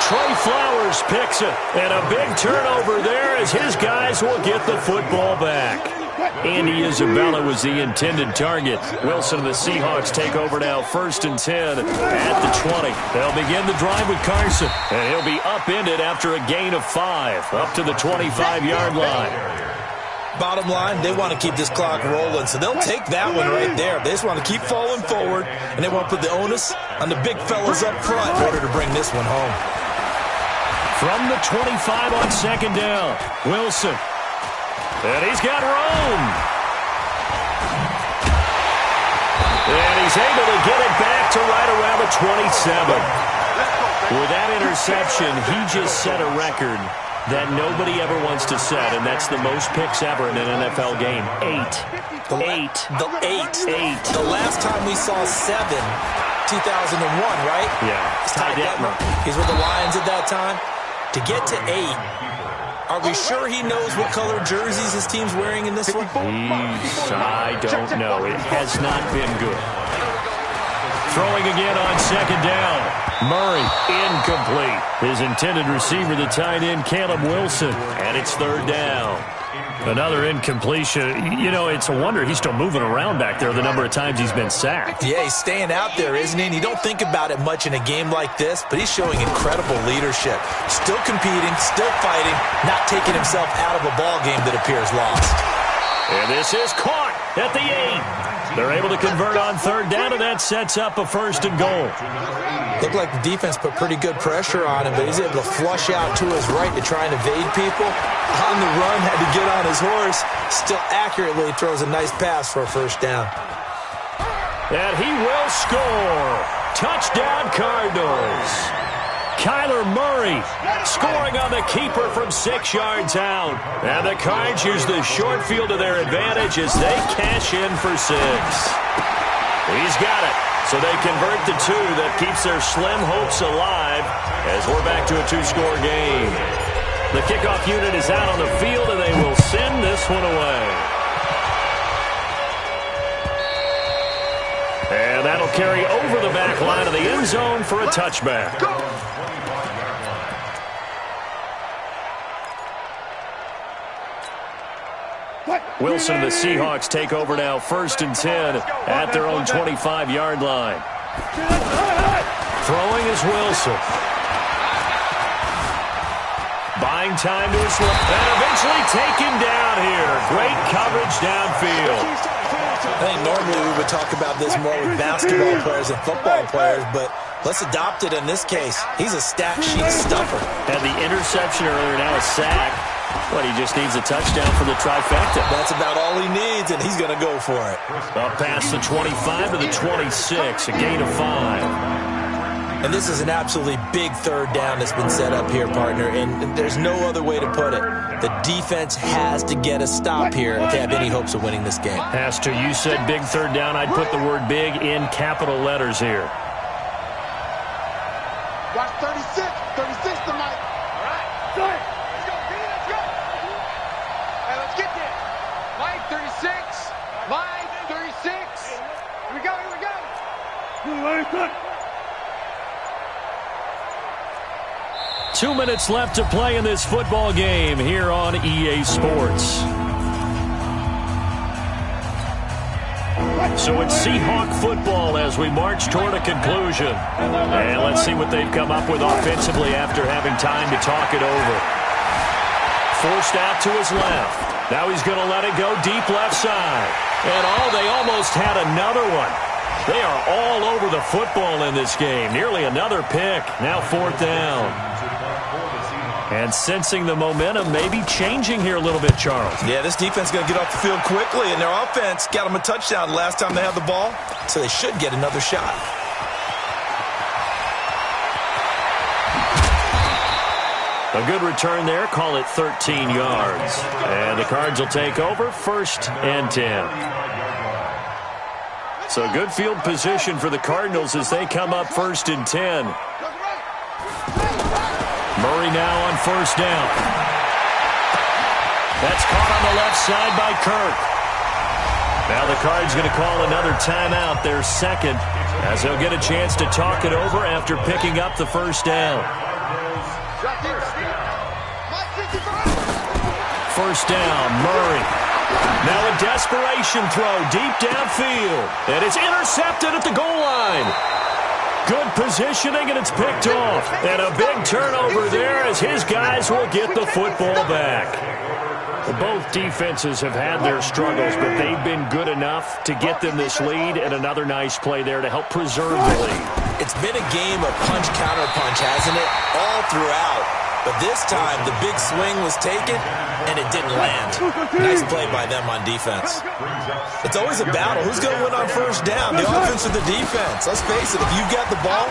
Trey Flowers picks it. And a big turnover there as his guys will get the football back. Andy Isabella was the intended target. Wilson and the Seahawks take over now, 1st and 10 at the 20. They'll begin the drive with Carson, and he'll be upended after a gain of 5, up to the 25-yard line. Bottom line, they want to keep this clock rolling, so they'll take that one right there. They just want to keep falling forward, and they want to put the onus on the big fellas up front in order to bring this one home. From the 25 on 2nd down, Wilson. And he's got room. And he's able to get it back to right around the 27. With that interception, he just set a record that nobody ever wants to set, and that's the most picks ever in an NFL game. 8. The last time we saw 7, 2001, right? Yeah. Ty Detmer. He's with the Lions at that time. To get to 8. Are we sure he knows what color jerseys his team's wearing in this one? I don't know. It has not been good. Throwing again on 2nd down. Murray, incomplete. His intended receiver, the tight end, Caleb Wilson. And it's 3rd down. Another incompletion. You know, it's a wonder he's still moving around back there the number of times he's been sacked. Yeah, he's staying out there, isn't he? And you don't think about it much in a game like this, but he's showing incredible leadership. Still competing, still fighting, not taking himself out of a ball game that appears lost. And this is caught at the 8. They're able to convert on 3rd down, and that sets up a 1st and goal. Looked like the defense put pretty good pressure on him, but he's able to flush out to his right to try and evade people. On the run, had to get on his horse. Still accurately throws a nice pass for a 1st down. And he will score. Touchdown, Cardinals. Kyler Murray scoring on the keeper from 6 yards out. And the Cards use the short field to their advantage as they cash in for 6. He's got it. So they convert the 2. That keeps their slim hopes alive as we're back to a 2-score game. The kickoff unit is out on the field, and they will send this one away. And that'll carry over the back line of the end zone for a touchback. Wilson and the Seahawks take over now, 1st and 10 at their own 25-yard line. Throwing is Wilson. Buying time to his left, and eventually taken down here. Great coverage downfield. I think normally we would talk about this more with basketball players and football players, but let's adopt it in this case. He's a stat sheet stuffer. Had the interception earlier, now a sack. But he just needs a touchdown for the trifecta. That's about all he needs, and he's going to go for it. Up past the 25 to the 26, a gain of 5. And this is an absolutely big 3rd down that's been set up here, partner, and there's no other way to put it. The defense has to get a stop here if they have any hopes of winning this game. Pastor, you said big 3rd down. I'd put the word big in capital letters here. Watch 36. 36 tonight. All right. Go ahead. Let's go. Let's go. Hey, let's get there. Line 36. Line 36. Here we go. Here we go. 2 minutes left to play in this football game here on EA Sports. So it's Seahawk football as we march toward a conclusion. And let's see what they've come up with offensively after having time to talk it over. Forced out to his left. Now he's going to let it go deep left side. And they almost had another one. They are all over the football in this game. Nearly another pick. Now 4th down. And sensing the momentum may be changing here a little bit, Charles. Yeah, this defense is going to get off the field quickly, and their offense got them a touchdown last time they had the ball, so they should get another shot. A good return there. Call it 13 yards. And the Cards will take over 1st and 10. So good field position for the Cardinals as they come up 1st and 10. Murray now on 1st down. That's caught on the left side by Kirk. Now the Cards going to call another timeout, their second, as they'll get a chance to talk it over after picking up the 1st down. 1st down, Murray. Now a desperation throw deep downfield. And it's intercepted at the goal line. Good positioning, and it's picked off. And a big turnover there as his guys will get the football back. Both defenses have had their struggles, but they've been good enough to get them this lead, and another nice play there to help preserve the lead. It's been a game of punch-counter-punch, hasn't it? All throughout. But this time, the big swing was taken, and it didn't land. Nice play by them on defense. It's always a battle. Who's going to win on 1st down, the offense or the defense? Let's face it, if you've got the ball,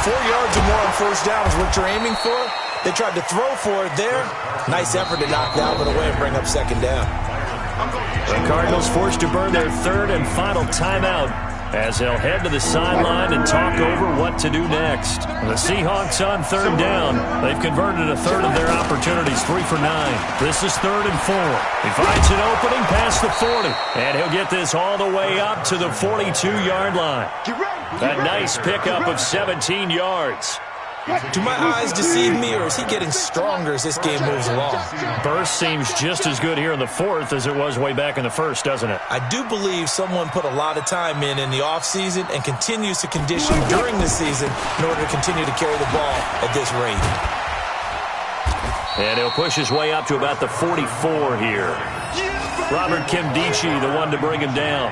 4 yards or more on 1st down is what you're aiming for. They tried to throw for it there. Nice effort to knock that one away and bring up 2nd down. The Cardinals forced to burn their 3rd and final timeout as they'll head to the sideline and talk over what to do next. The Seahawks on 3rd down. They've converted a 1/3 of their opportunities, 3 for 9. This is 3rd and 4. He finds an opening past the 40, and he'll get this all the way up to the 42-yard line. A nice pickup of 17 yards. Do my eyes deceive me, or is he getting stronger as this game moves along? Burst seems just as good here in the 4th as it was way back in the 1st, doesn't it? I do believe someone put a lot of time in the offseason and continues to condition during the season in order to continue to carry the ball at this rate. And he'll push his way up to about the 44 here. Robert Kimdichie, the one to bring him down.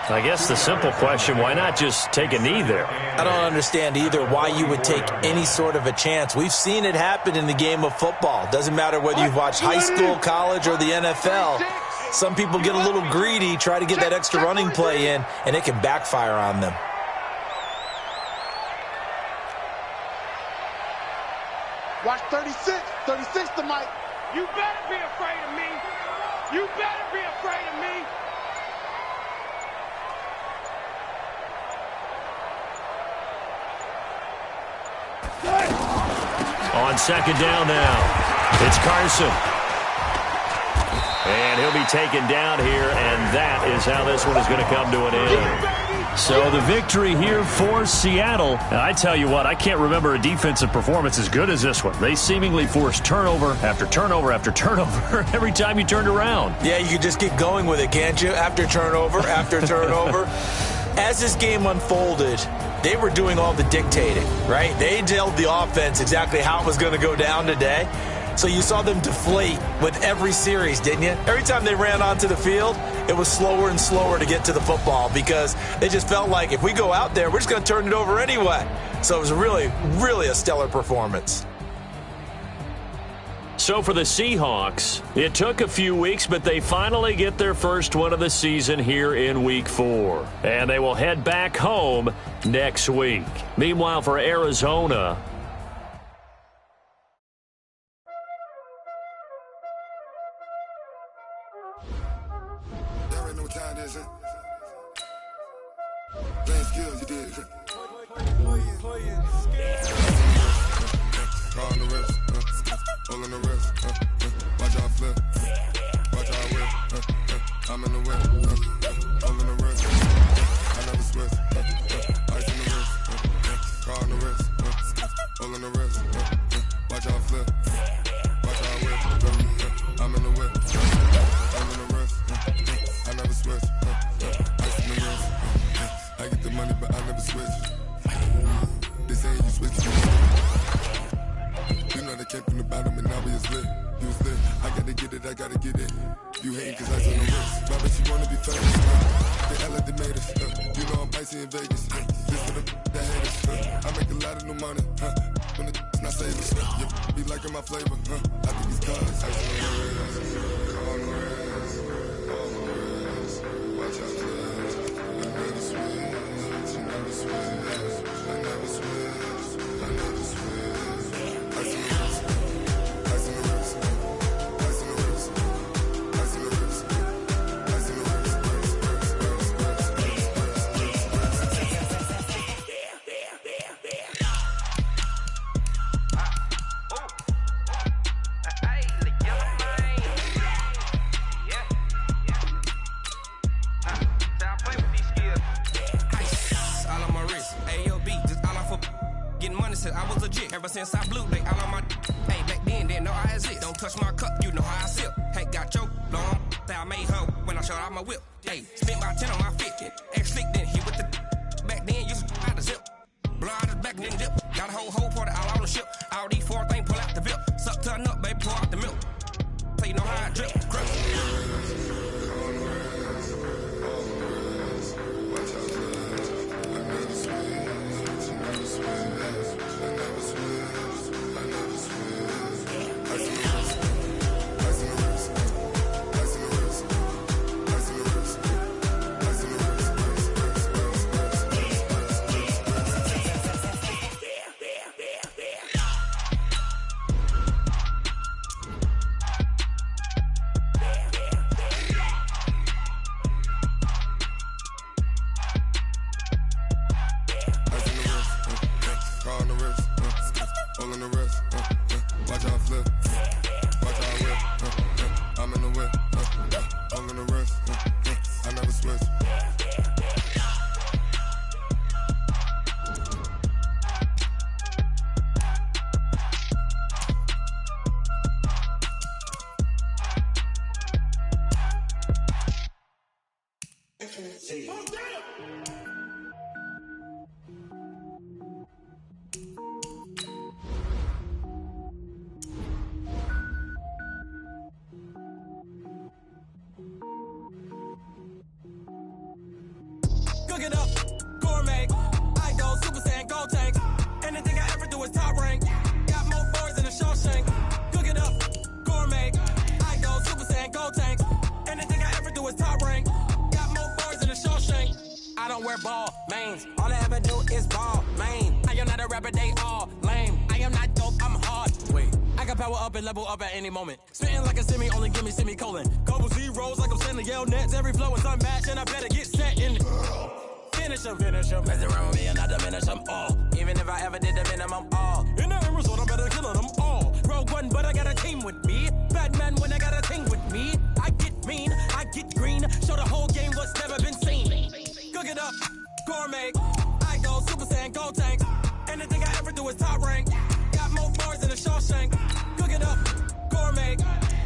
I guess the simple question, why not just take a knee there? I don't understand either why you would take any sort of a chance. We've seen it happen in the game of football. Doesn't matter whether you've watched high school, college, or the NFL. Some people get a little greedy, try to get that extra running play in, and it can backfire on them. Watch 36. 36 to Mike. You better be afraid of me. You better be afraid of me. On 2nd down now, it's Carson. And he'll be taken down here, and that is how this one is going to come to an end. So the victory here for Seattle. And I tell you what, I can't remember a defensive performance as good as this one. They seemingly forced turnover after turnover after turnover every time you turned around. Yeah, you can just keep going with it, can't you? After turnover, after turnover. As this game unfolded, they were doing all the dictating, right? They told the offense exactly how it was going to go down today. So you saw them deflate with every series, didn't you? Every time they ran onto the field, it was slower and slower to get to the football because they just felt like if we go out there, we're just going to turn it over anyway. So it was really, really a stellar performance. So for the Seahawks, it took a few weeks, but they finally get their first one of the season here in Week 4. And they will head back home next week. Meanwhile, for Arizona, There ain't no time, is it? Playing skills, you did. Call on the rest, all on the rest. Watch out flip, watch out whip. I'm in the whip, all in the rest. I never sweat, ice in the wrist. Call on the rest, all on the rest. Watch out flip, watch out whip. I'm in the whip, all in the rest. I never sweat, ice in the wrist. I get the money, but I never switch. They say you switch. You know they came from the bottom and now we is lit. You I gotta get it. You hating cause I on the wrist. My bitch, you wanna be famous. They act like they made us. You know I'm icy in Vegas. This for the that hate us. I make a lot of new money. When it's not savers. You be liking my flavor. I think it's cause ice on the wrist. On the wrist. On the wrist. Watch out, cuz. I never switch. I never switch. I never switch. I never switch. Ice on the wrist. Ice on the wrist. Ice on the wrist. Ice on the wrist. Ice on the wrist. I was legit. Ever since I blew, they all on my. Hey, back then, didn't know I exist. Don't touch my cup, you know how I sip. Hey, got your long. That I made her when I showed out my whip. Hey, spent my 10 on my 50. Ex slick, then hit with the. Back then, used to out the zip. Blow out his back, then dip. Got a whole party all on the ship. All these 4 things, pull out the VIP. Suck, turn up, baby, pour out the milk. So you know how I drip. Grip. Cook it up, gourmet. I go Super Saiyan, gold tank. Anything I ever do is top rank. Got more boys than a Shawshank. Cook it up, gourmet. I go Super Saiyan, gold tank. Anything I ever do is top rank. Got more boys than a Shawshank. I don't wear ball mains. All I ever do is ball main. I am not a rapper, they all lame. I am not dope, I'm hard. Wait, I can power up and level up at any moment. Spitting like a semi, only give me semicolon. Couple zeros like I'm sending yell nets. Every flow is unmatched and I better get set in. Finish them. Mess around with me and I diminish them all. Even if I ever did the minimum all. In the end result, I better kill them all. Rogue One, but I got a team with me. Batman when I got a team with me. I get mean, I get green. Show the whole game what's never been seen. Cook it up, gourmet. I go Super Saiyan, gold tank. Anything I ever do is top rank. Got more bars than a Shawshank. Cook it up, gourmet.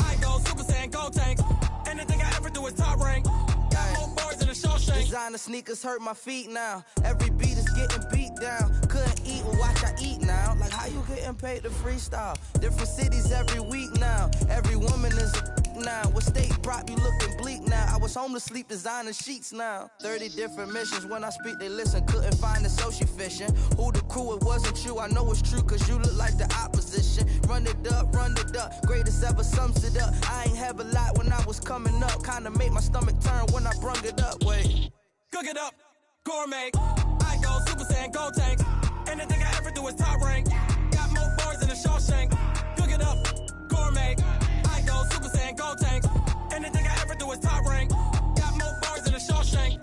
I go Super Saiyan, gold tank. Anything I ever do is top rank. Got more bars than a Shawshank. Designer sneakers hurt my feet now. Every beat is getting beat down. Couldn't eat, well watch I eat now. Like how you getting paid to freestyle? Different cities every week now. Every woman is a now. What state prop you looking bleak now? I was home to sleep designing sheets now. 30 different missions. When I speak they listen. Couldn't find it so she fishing. Who the crew? It wasn't you. I know it's true cause you look like the opposition. Run it up. Greatest ever sums it up. I ain't have a lot when I was coming up. Kinda made my stomach turn when I brung it up. Wait. Cook it up, gourmet. I go Super Saiyan, gold tank. Anything I ever do is top rank. Got more bars than a Shawshank. Cook it up, gourmet. I go Super Saiyan, gold tank. Anything I ever do is top rank. Got more bars than a Shawshank.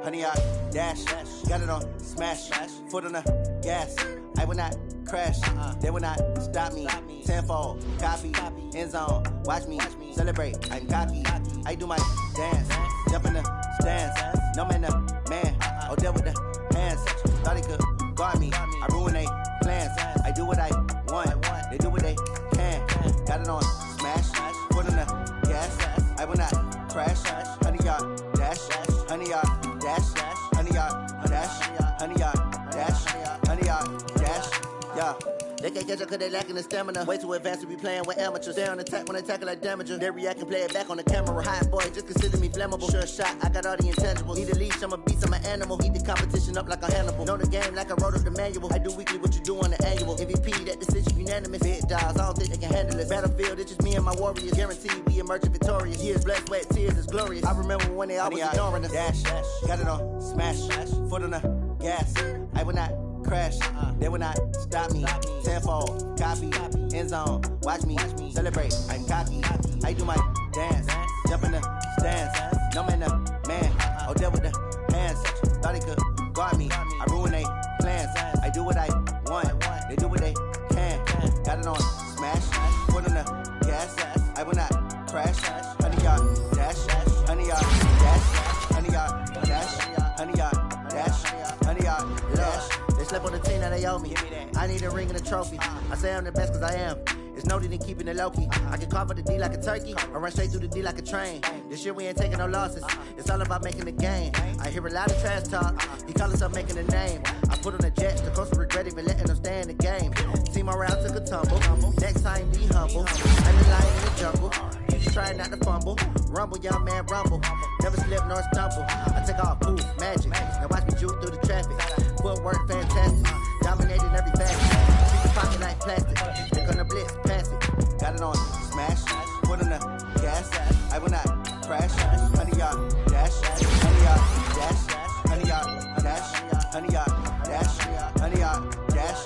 honey yard, dash. Got it on, smash, foot on the gas. I will not crash, they will not stop me. Tenfold, copy, end zone, watch me celebrate. I'm cocky, I do my dance, jump in the stands. No man, the man, oh, deal with the hands. Thought he could guard me, I ruin they plans. I do what I want, they do what they can. Got it on, smash, foot on the gas. I will not crash, honey yard, dash, honey yard, dash, honey yard, dash, honey yard, dash, honey yard, dash, yeah. They can't catch up cause they lacking the stamina. Way too advanced to be playing with amateurs. Stay on attack when they tackle like damager. They react and play it back on the camera. Hot boy, just consider me flammable. Sure shot, I got all the intangibles. Need a leash, I'm a beast, I'm an animal. Heat the competition up like a Hannibal. Know the game like I wrote up the manual. I do weekly what you do on the annual. MVP, that decision unanimous. Big dogs, I don't think they can handle it. Battlefield, it's just me and my warriors. Guaranteed we emerging victorious. Years, blood, sweat, tears, it's glorious. I remember when they always ignoring us. Dash, got it on, smash, foot on the gas. I will not crash, they will not stop me. Tenfold, copy, end zone, watch me celebrate. I'm cocky, I do my dance, jump in the stands. No man, the man, oh, deal with the hands. Thought he could guard me, I ruin they plans. I do what I want, they do what they can. Got it on, smash, foot on the gas. I will not crash, honey yard, dash, honey yard, dash, honey yard, dash, honey yard, dash, honey yard, dash. They slept on the team, now they owe me. I need a ring and a trophy. I say I'm the best cause I am. It's no need in keeping it low-key. I can carve up the D like a turkey, or run straight through the D like a train. This year we ain't taking no losses. It's all about making the game. I hear a lot of trash talk. He call himself making a name. I put on the Jets, the coach will regret even letting them stay in the game. Team around took a tumble. Next time be humble. I'm the lion in the jungle. You just try not to fumble. Rumble, young man, rumble. Never slip nor stumble. I take off, poof, magic. Now watch me juke through the traffic. Footwork fantastic. Dominating every facet. Keep the pocket like plastic. They're gonna blitz, pass it. Got it on, smash. Foot on the gas. I will not crash. Honey yard, dash. Honey yard, dash. Honey yard, dash. Honey yard, dash. Honey yard, dash.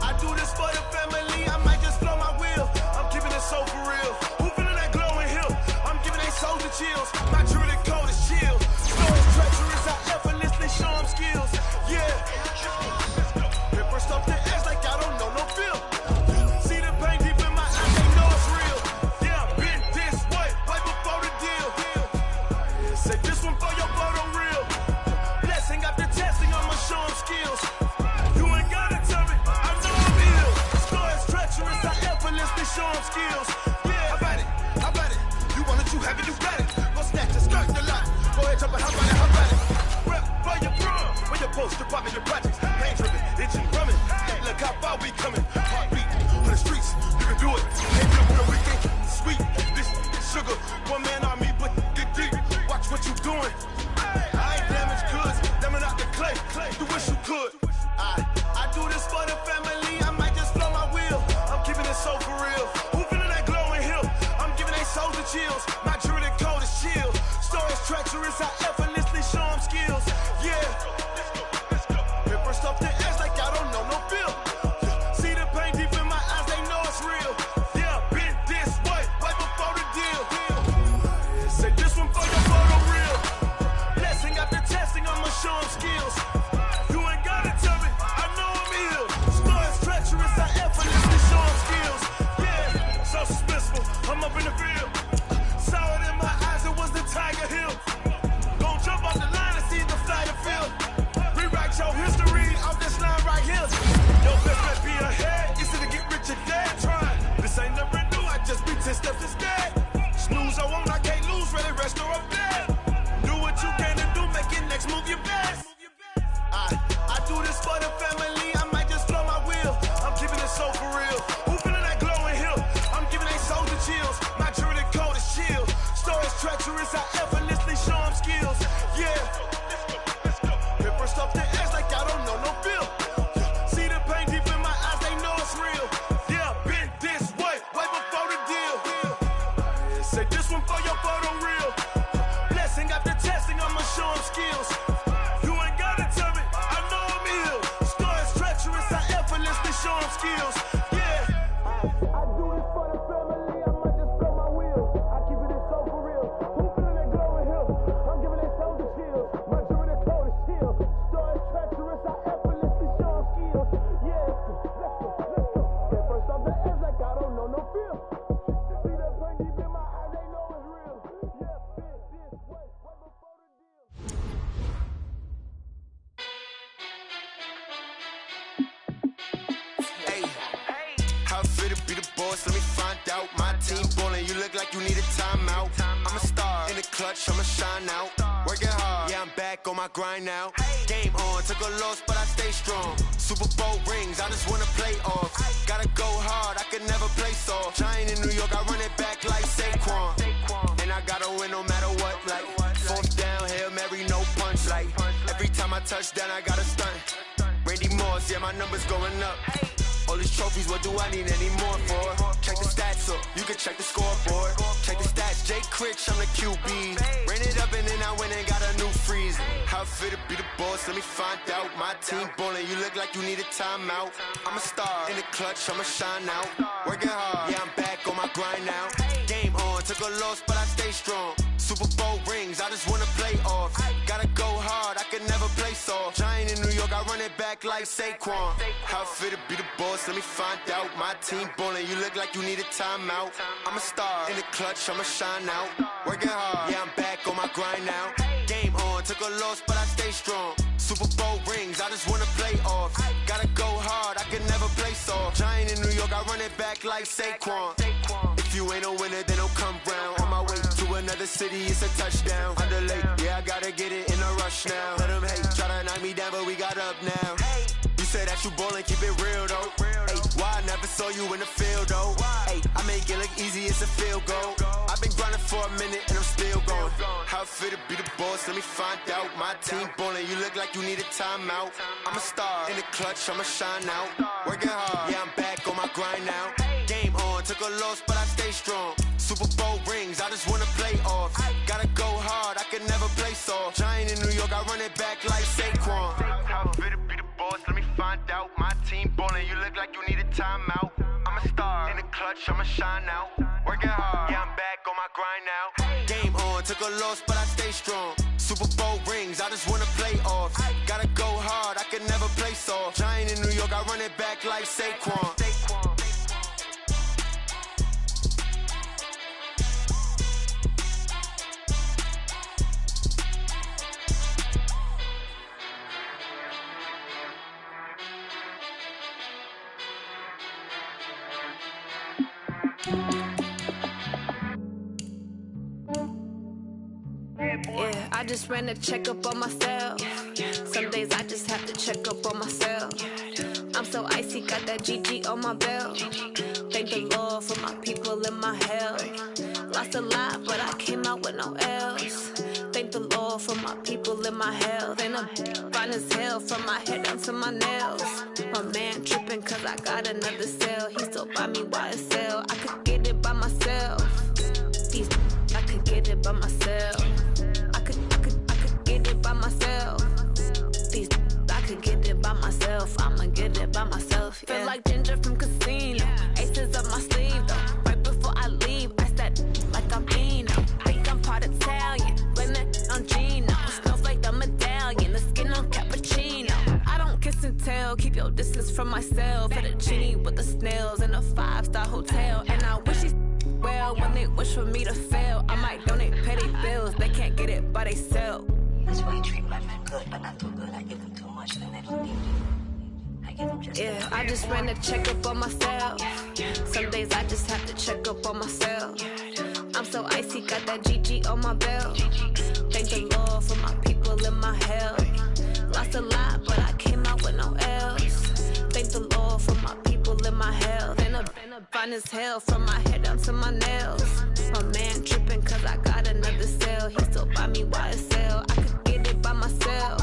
I do this for the family, I might just blow my wheel. I'm keeping it so for real. Who feeling that glowing hill? I'm giving they soldier chills. My jewelry code is chill. Stories treacherous, I effortlessly show them skills. Yeah. Paper stuff to ass like I don't know no feel. See the pain deep in my eyes, they know it's real. Yeah, been this way, right before the deal. Say this one for your photo real. Blessing after testing, I'ma show them skills. You ain't gotta tell me, I know I'm ill. Stories treacherous, I effortlessly show them skills. Yeah, how about it? How about it? You want it, you have it, you got it. Go snatch the skirt, the lot. Go ahead, jump it, how about it? How about it? Rep for your prom, when your poster popping your projects. Pain driven, itching, rumming. Look how far we coming. Heartbeat for the streets, you can do it. Ain't built for the weekend, sweet. This sugar, one man army, but get deep. Watch what you doing. I ain't damaged goods, damn it out the clay. You wish you could. I do this for the family, I might just blow my wheel. I'm keeping it so for real. Who feeling that glowing hill? I'm giving they soldier chills. My jewelry code is chill. Stories treacherous, I effortlessly show them skills. Yeah. Paper stuff to ass like I don't know no feel. See the pain deep in my eyes, they know it's real. Yeah, been this way, right before the deal. Say this one for your photo real. Blessing after testing, I'ma show them skills. You ain't gotta tell me, I know I'm ill. Stories treacherous, I effortlessly show them skills. Yeah, so suspenseful, I'm up in the field. Saw it in my eyes, it was the Tiger Hill. Gon' jump off the line and see the fly the field. Rewrite your history off this line right here. Your best bet be ahead, easy to get rich or dead trying. This ain't never new, I just be 10 steps instead. Snooze I won't, I can't lose, ready, rest or I'm dead. Do what you can and do, make your next move your best. I do this for the family, I might just blow my wheel. I'm keeping it so for real. Who feeling that glowing hill? I'm giving they soldier chills. My jewelry code is chill. Stories treacherous, I effortlessly show them skills. Yeah. Paper stuff to ass like I don't know no feel. See the pain deep in my eyes, they know it's real. Yeah, been this way, right before the deal. Say this one for your photo real. Blessing after testing, I'ma show them skills. You ain't gotta tell me, I know I'm ill. Stories treacherous, I effortlessly out. My team ballin', you look like you need a timeout. I'm a star in the clutch, I'ma shine out. Working hard, yeah, I'm back on my grind now. Game on, took a loss, but I stay strong. Super Bowl rings, I just wanna play off. Gotta go hard, I could never play soft. Giant in New York, I run it back like Saquon. And I gotta win no matter what, like fourth down, Hail Mary, no punch. Like every time I touch down, I gotta stunt. Randy Moss, yeah, my numbers going up. All these trophies, what do I need any more for? Check the stats up, you can check the scoreboard. Check the stats, Jake Critch, I'm the QB. Ran it up and then I went and got a new freeze. How it feel to be the boss, let me find out. My team ballin', you look like you need a timeout. I'm a star in the clutch, I'ma shine out. Working hard, yeah, I'm back on my grind now. Game on, took a loss, but I stay strong. Super Bowl rings, I just wanna play off. Gotta go hard, I could never play soft. Giant in New York, I run it back like Saquon. How it feel to be the boss, let me find out. My team ballin', you look like you need a timeout. I'm a star in the clutch, I'ma shine out. Working hard, yeah, I'm back on my grind now. Game on, took a loss, but I stay strong. Super Bowl rings, I just wanna play off. Gotta go hard, I could never play soft. Giant in New York, I run it back like Saquon. If you ain't a winner, then don't come round. On my way to another city, it's a touchdown. Underlay, yeah, I gotta get it in a rush now. Let them hate, try to knock me down, but we got up now. You say that you ballin', keep it real though. Hey, why I never saw you in the field though? Hey, I make it look easy, it's a field goal. I've been grinding for a minute and I'm still going. How it feel to be the boss, let me find out. My team ballin', you look like you need a timeout. I'm a star in the clutch, I'ma shine out. Working hard, yeah, I'm back on my grind now. Game on, took a loss, but I stay strong. Super Bowl rings, I just wanna play off. Gotta go hard, I could never play soft. Giant in New York, I run it back like Saquon. How it feel to be the boss, let me find out. My team ballin', you look like you need a timeout. I'm a star in the clutch, I'ma shine out. Working hard, yeah, I'm back on my grind now. Game on, took a loss, but I stay strong. Super Bowl rings, I just wanna play off. Gotta go hard, I could never play soft. Giant in New York, I run it back like Saquon. Yeah, I just ran a checkup on myself. Some days I just have to check up on myself. I'm so icy, got that GG on my belt. Thank the Lord for my people in my hell. Lost a lot, but I came out with no L's. Thank the Lord for my people in my health. And I'm fine as hell from my head down to my nails. My man tripping cause I got another cell. He still buy me YSL. I could get it by myself. These I could get it by myself. I could get it by myself. These I could get it by myself. I'ma get it by myself. Yeah. Feel like Ginger from Casino. Aces up my sleeve though. Right before I leave, I said like I'm Eno. Think I'm part Italian. Blame it on Gino. Smells like the medallion. The skin on cappuccino. I don't kiss and tell. Keep your distance from myself. For the genie with the snails in a 5-star hotel. And I wish he's well when they wish for me to fail. I might donate petty bills. They can't get it by they self. That's why you treat my men good, but not too good. I give them too much, then they don't need me. I give them just yeah, I just ran a checkup on myself. Some days I just have to check up on myself. I'm so icy, got that GG on my belt. Thank the Lord for my people in my hell. Lost a lot, but I came out with no L's. Thank the Lord for my people in my health. And I'm fine as hell from my head down to my nails. My man tripping cause I got another cell. He still buy me YSL. I could get it by myself.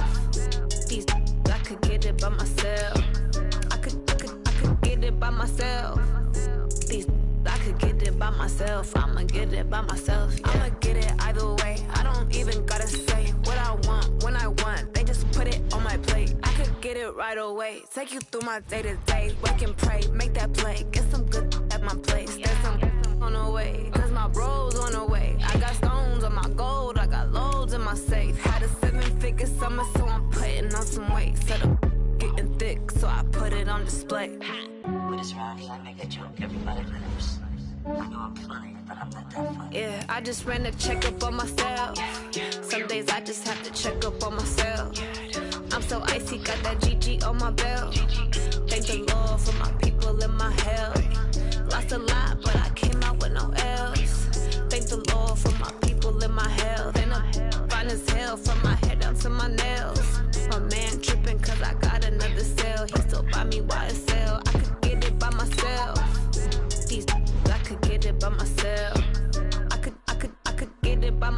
These I could get it by myself. I could get it by myself. These I could get it by myself. I'ma get it by myself. Yeah. I'ma get it either way. I don't even gotta say what I want when I want. They just put it on my plate. I could get it right away. Take you through my day to day. Work and pray, make that play. Get some good at my place. There's some on the way. Cause my bro's on the way. I got stones on my gold. I got loads in my safe. Had a 7-figure summer, so I'm putting on some weight. Set up getting thick, so I put it on display. With this round, I make a joke. Everybody lives. I know I'm funny, but I'm not that funny. Yeah, I just ran a checkup on myself. Some days I just have to check up on myself. I'm so icy, got that GG on my belt. Thank the Lord for my people in my hell. Lost a lot, but I came out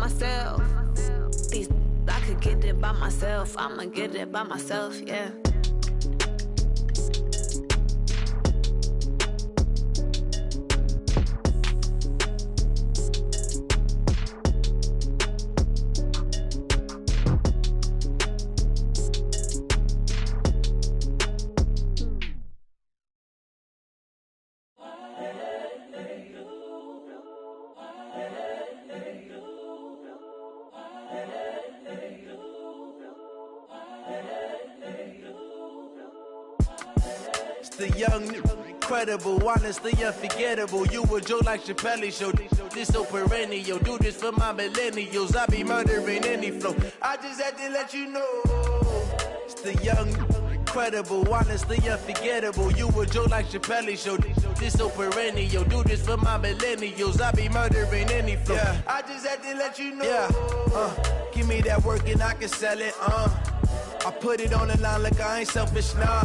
myself. These I could get it by myself. I'ma get it by myself, yeah. The young, incredible, honestly unforgettable. You a Joe like Chappelle show. This so perennial. Do this for my millennials. I be murdering any flow. I just had to let you know. It's the young, incredible, honestly unforgettable. You a Joe like Chappelle show. This so perennial. Do this for my millennials. I be murdering any flow. Yeah. I just had to let you know. Yeah. Give me that work and I can sell it. I put it on the line like I ain't selfish, nah.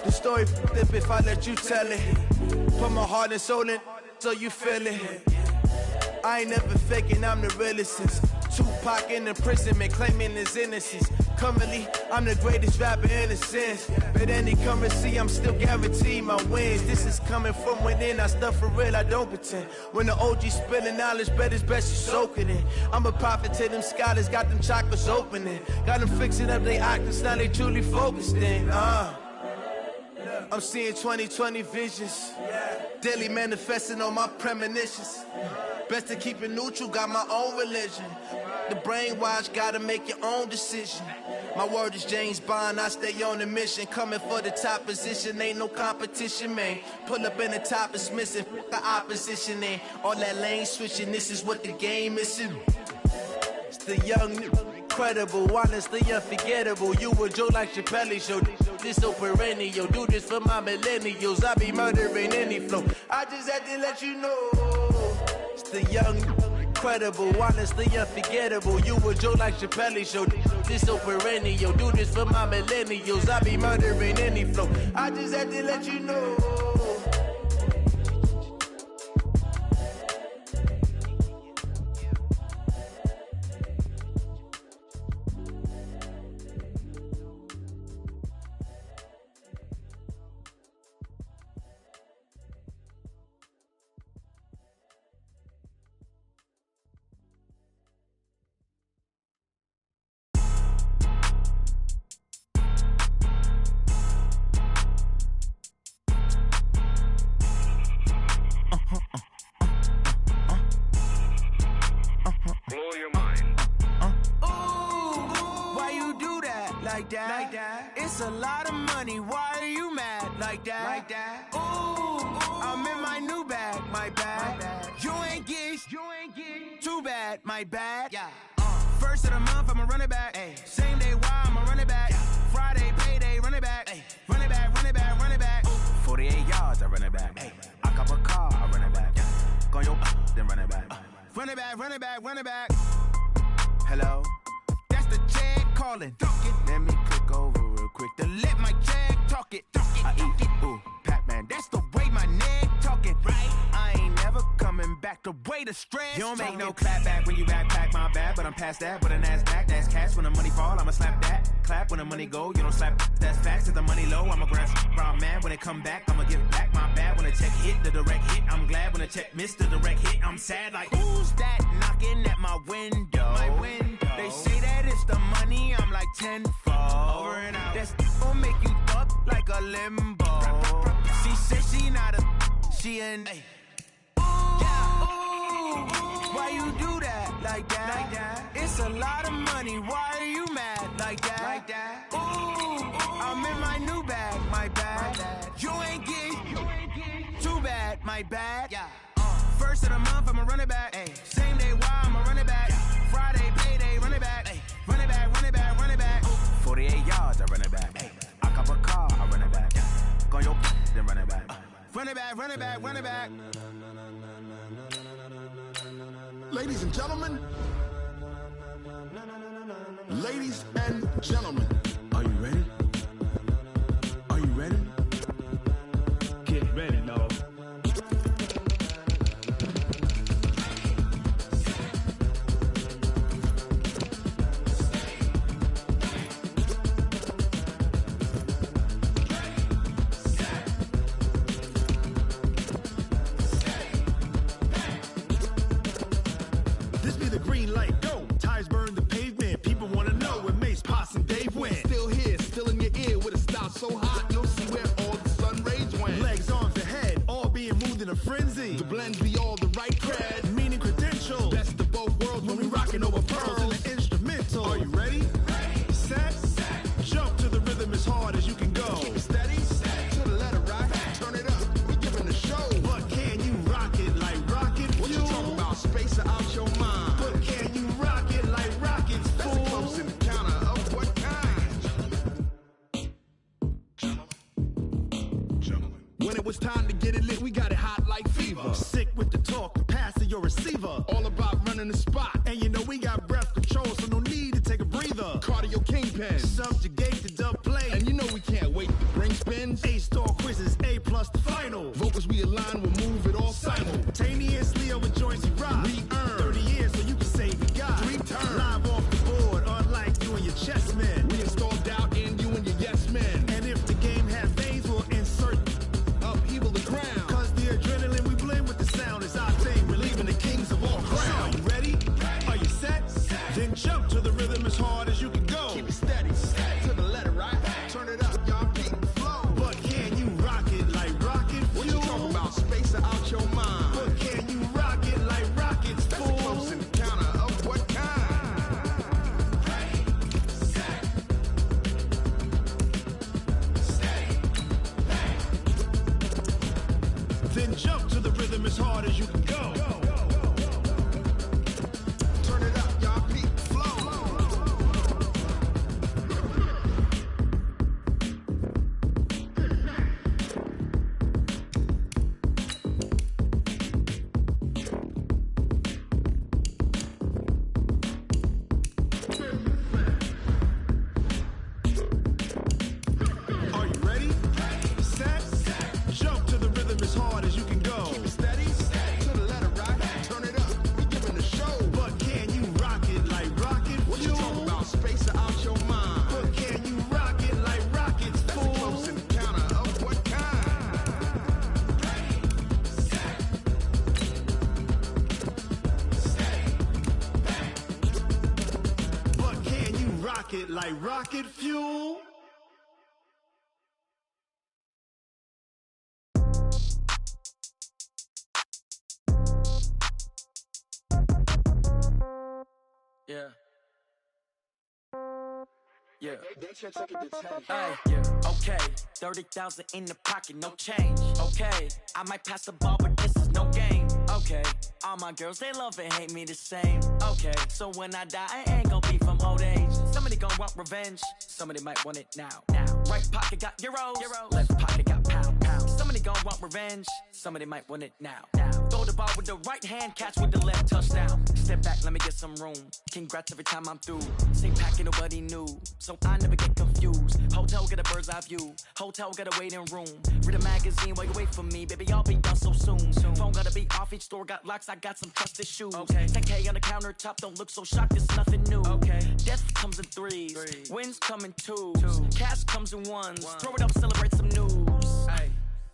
The story flip if I let you tell it. Put my heart and soul in so you feel it. I ain't never faking, I'm the realest since Tupac in imprisonment, claiming his innocence. Currently, I'm the greatest rapper in a sense. But any currency, I'm still guaranteed my wins. This is coming from within, I stuff for real, I don't pretend. When the OG spilling knowledge, bet it's best you soak it in. I'm a prophet to them scholars, got them chakras opening. Got them fixing up they octaves, now they truly focused in. I'm seeing 2020 visions. Daily manifesting on my premonitions. Best to keep it neutral, got my own religion. The brainwash, gotta make your own decision. My word is James Bond, I stay on the mission. Coming for the top position, ain't no competition, man. Pull up in the top, it's missing, the opposition ain't. All that lane switching, this is what the game is. It's the young, incredible, honestly unforgettable. You a Joe like Chappelle show. This so perennial. Do this for my millennials. I be murdering any flow. I just had to let you know. It's the young, incredible, honestly unforgettable. You a Joe like Chappelle show. This so perennial. Do this for my millennials. I be murdering any flow. I just had to let you know. It's a lot of money, why are you mad like that? Ooh, I'm in my new bag, my bad. You ain't get too bad, my bad. Yeah. First of the month, I'ma run it back. Ay. Same day, why I'ma run it back. Yeah. Friday, payday, run it back. Ay. Run it back, run it back, run it back. Ooh. 48 yards, I run it back. Ay. I cop a car, I run it back. Yeah. Go your then run it back. Run it back, run it back, run it back. Hello? That's the check calling. Let me click over real quick to let my check talk it. I eat it, ooh, Pac-Man. That's the way my neck talking. Right? I ain't never coming back the way the stress. You don't make no clap back when you backpack, my bad. But I'm past that, but a NASDAQ, that's cash. When the money fall, I'ma slap that. Clap when the money go, you don't slap. That's facts. Cause the money low, I'ma grab brown man. When it come back, I'ma give back my bad. When the check hit, the direct hit. I'm glad when the check missed the direct hit. I'm sad like, who's that knocking at my window? My window. They say that it's the money, I'm like tenfold. Over and out. That's gon' make you up like a limbo. She said she not a, she an. Ay. Why you do that like that? It's a lot of money, why are you mad like that? Ooh, I'm in my new bag, my bad. You ain't get too bad, my bad. Yeah. First of the month, I'ma run it back. Ay. Same day, why I'ma run it back. Friday, payday, run it back. Ay. Run it back, run it back, run it back. 48 yards, I run it back. Ay. I cop a car, I run it back. Go your then run it back. Run it back, run it back, run it back. Ladies and gentlemen, ladies and gentlemen, are you ready? Are you ready? Get ready, dog. like go. Tires burn the pavement. People wanna know where Mace, Potts, and Dave went. Still here, still in your ear with a style so hot, you'll see where all the sun rays went. Legs, arms, and head, all being moved in a frenzy. The blends be all the right cred. Meaning credentials. Best of both worlds when we rockin' over pearls. In the instrumental. Are you ready? Set. Jump to the rhythm as hard as you can go. Keep it steady, to the letter right. Turn it up, we giving the show. But can you rock it like rocket fuel? What you talking about? Space out your mind. But can you rock it like rockets, fool? That's a close encounter of what kind? Gentlemen. When it was time to get it lit, we got it hot like fever. Sick with the talk, pass to your receiver. All about running the spot. And you know we got breath control, so no need to take a breather. Cardio kingpin. Subjugate the dub play. And you know we can't wait to bring spins. A-star quizzes, A+ the final. Vocals we align, we'll move it all simultaneously over joints we rock. We earn 30 years so you can say we got 3 turns. Live off the board, unlike you and your chess men. We install doubt in you and your yes men. And if the game has veins, we'll insert upheaval the ground. Cause the adrenaline we blend with the sound is our thing. We're leaving the kings of all crowns. Are you ready? Are you set? Then jump to the rhythm as hard as you can go. Keep it steady, to the letter right. Turn it up, y'all beat the flow. But can you rock it like rocket fuel? What you talking about? Space out your mind. But can you rock it like rockets, That's fool? a close encounter of what kind? Then jump to the rhythm as hard as you can go. Turn it up, y'all beat the flow. Are you ready? Set. Jump to the rhythm as hard as you can go. Keep it steady, to the letter right. Turn it up, we giving the show. But can you rock it like rocket What you fuel? talking about? Space out your mind. But can you rock it like rockets, That's a fool? close encounter of what kind? But can you rock it like rocket fuel? Yeah. Yeah. They should take it to 10. Hey, yeah, okay. 30,000 in the pocket, no change. Okay, I might pass the ball, but this is no game. Okay, all my girls, they love and hate me the same. Okay, so when I die, I ain't gon' be from old age. Somebody gon' want revenge, somebody might want it now. Right pocket got euros, left pocket got pound. Somebody gon' want revenge, somebody might want it now. Throw the ball with the right hand, catch with the left, touchdown. Step back, let me get some room. Congrats every time I'm through. Same packet, nobody knew, so I never get confused. Hotel get a bird's eye view, hotel got a waiting room. Read a magazine while you wait for me, baby, I'll be done so soon. Phone gotta be off, each store got locks, I got some trusted shoes. 10K on the countertop, don't look so shocked, it's nothing new. Death comes in threes, wins come in twos, cash comes in ones. Throw it up, celebrate some news.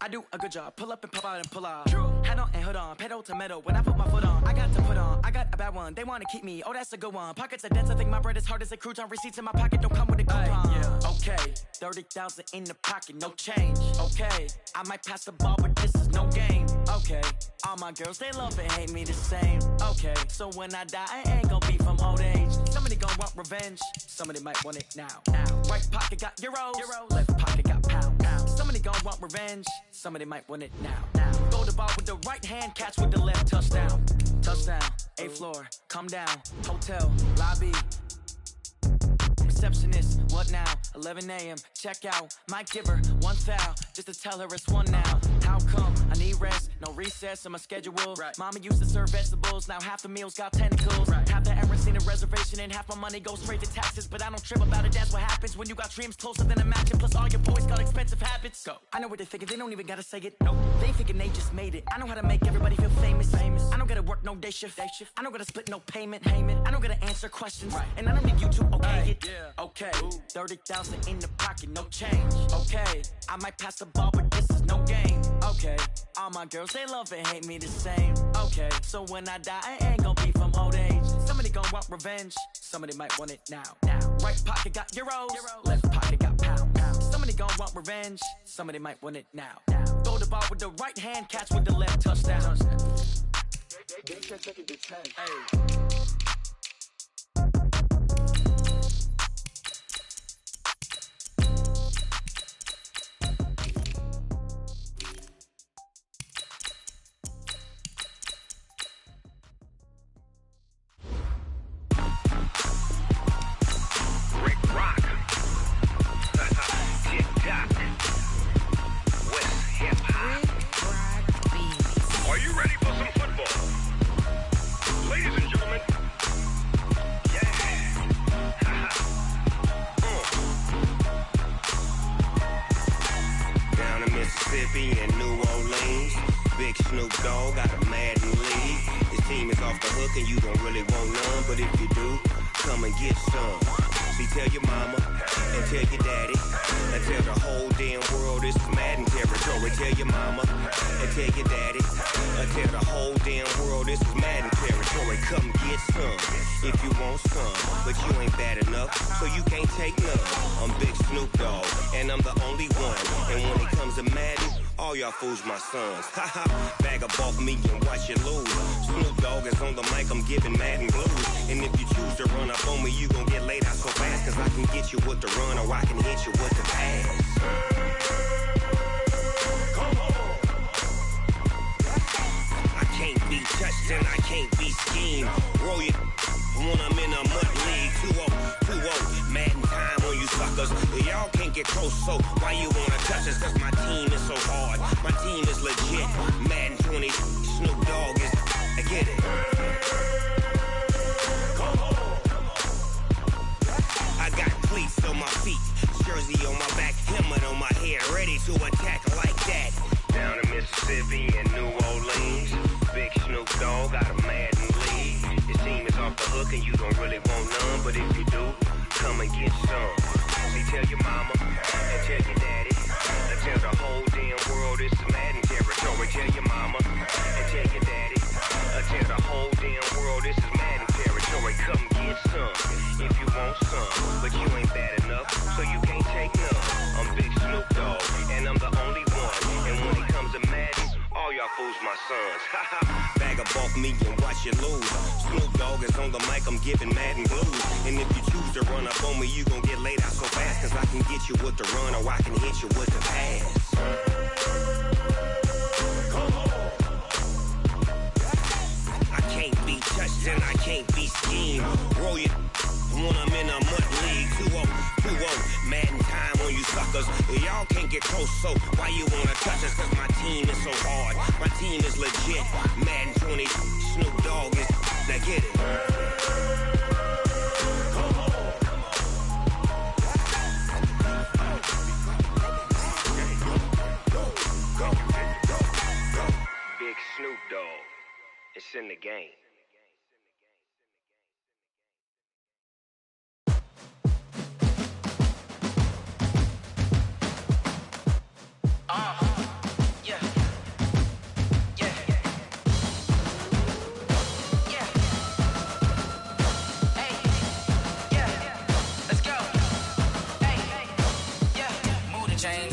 I do a good job, pull up and pop out and pull off. Head on and hood on, pedal to metal. When I put my foot on, I got to put on. I got a bad one, they wanna keep me. Oh, that's a good one. Pockets are dense, I think my bread is hard as a crouton. Receipts in my pocket don't come with a coupon. Okay, 30,000 in the pocket, no change. Okay, I might pass the ball, but this is no game. Okay, all my girls, they love and hate me the same. Okay, so when I die, I ain't gon' be from old age. Somebody gon' want revenge, somebody might want it now. Right pocket got euros, left pocket got pound. Somebody gon' want revenge, somebody might want it now. Throw the ball with the right hand, catch with the left, touchdown. Touchdown, 8th floor, come down, hotel, lobby. Receptionist, what now? 11 a.m., check out. Might give her one foul, just to tell her it's one now. How come? I need rest, no recess in my schedule. Mama used to serve vegetables, now half the meals got tentacles. Half the errands need a reservation and half my money goes straight to taxes. But I don't trip about it, that's what happens when you got dreams closer than a mansion. Plus all your boys got expensive habits. Go. I know what they're thinking, they don't even gotta say it. No, they thinking they just made it. I know how to make everybody feel famous. I don't gotta work no day shift. I don't gotta split no payment. I don't gotta answer questions. And I don't need you to okay it. Okay, 30,000 in the pocket, no change. Okay, I might pass the ball, but this is no game. Okay, all my girls, they love and hate me the same. Okay, so when I die, I ain't gon' be from old age. Somebody gon' want revenge. Somebody might want it now. Right pocket got euros, left pocket got pounds. Somebody gon' want revenge. Somebody might want it now. Throw the ball with the right hand, catch with the left, touchdown. They can't take it to 10. Hey. Are you ready for some football? Ladies and gentlemen, Down in Mississippi and New Orleans, Big Snoop Dogg got a Madden league. His team is off the hook and you don't really want none, but if you do, come and get some. See, tell your mama and tell your daddy and tell the whole damn world this is Madden territory. Tell your mama and tell your daddy and tell the whole damn world this is Madden territory. Come get some if you want some, but you ain't bad enough, so you can't take none. I'm Big Snoop Dogg and I'm the only one, and when it comes to Madden, all y'all fools my sons. Haha, bag up off me and watch you lose. Snoop Dogg is on the mic, I'm giving Madden blues. And if you choose to run up on me, you gon' get laid out so fast, cause I can get you with the run or I can hit you with the pass. Come on. I can't be touched and I can't be schemed. Roll you when I'm in a mud league. 2-0, Madden time on you suckers. Y'all can't get close, so why you wanna touch us? Cause my team is so hard, my team is legit. Madden 20, Snoop Dogg is, I get it. Come on. I got cleats on my feet, jersey on my back, helmet on my head, ready to attack like that. Down in Mississippi and New Orleans, Big Snoop Dogg got a Madden league. His team is off the hook and you don't really want none, but if you do, come and get some. See, tell your mama and tell your daddy and tell the whole damn world this is Madden territory. Tell your mama and tell your daddy and tell the whole damn world this is Madden territory. Come get some if you want some, but you ain't bad enough, so you can't take none. I'm Big Snoop Dogg and I'm the only one, and when it comes to Madden, all y'all fools my sons. Bag up off me and watch you lose. Snoop Dogg is on the mic, I'm giving Madden blues. And if you choose to run up on me, you gon' get laid out so fast, cause I can get you with the run or I can hit you with the pass. Come on. I can't be touched and I can't be schemed. Roll you when I'm in a mud league. 2-0, Madden time on you suckers. Y'all can't get close, so why you wanna touch us? Cause my team is so hard, my team is legit. Madden 20, Snoop Dogg is, now get it. Come on. Go. Big Snoop Dogg, it's in the game.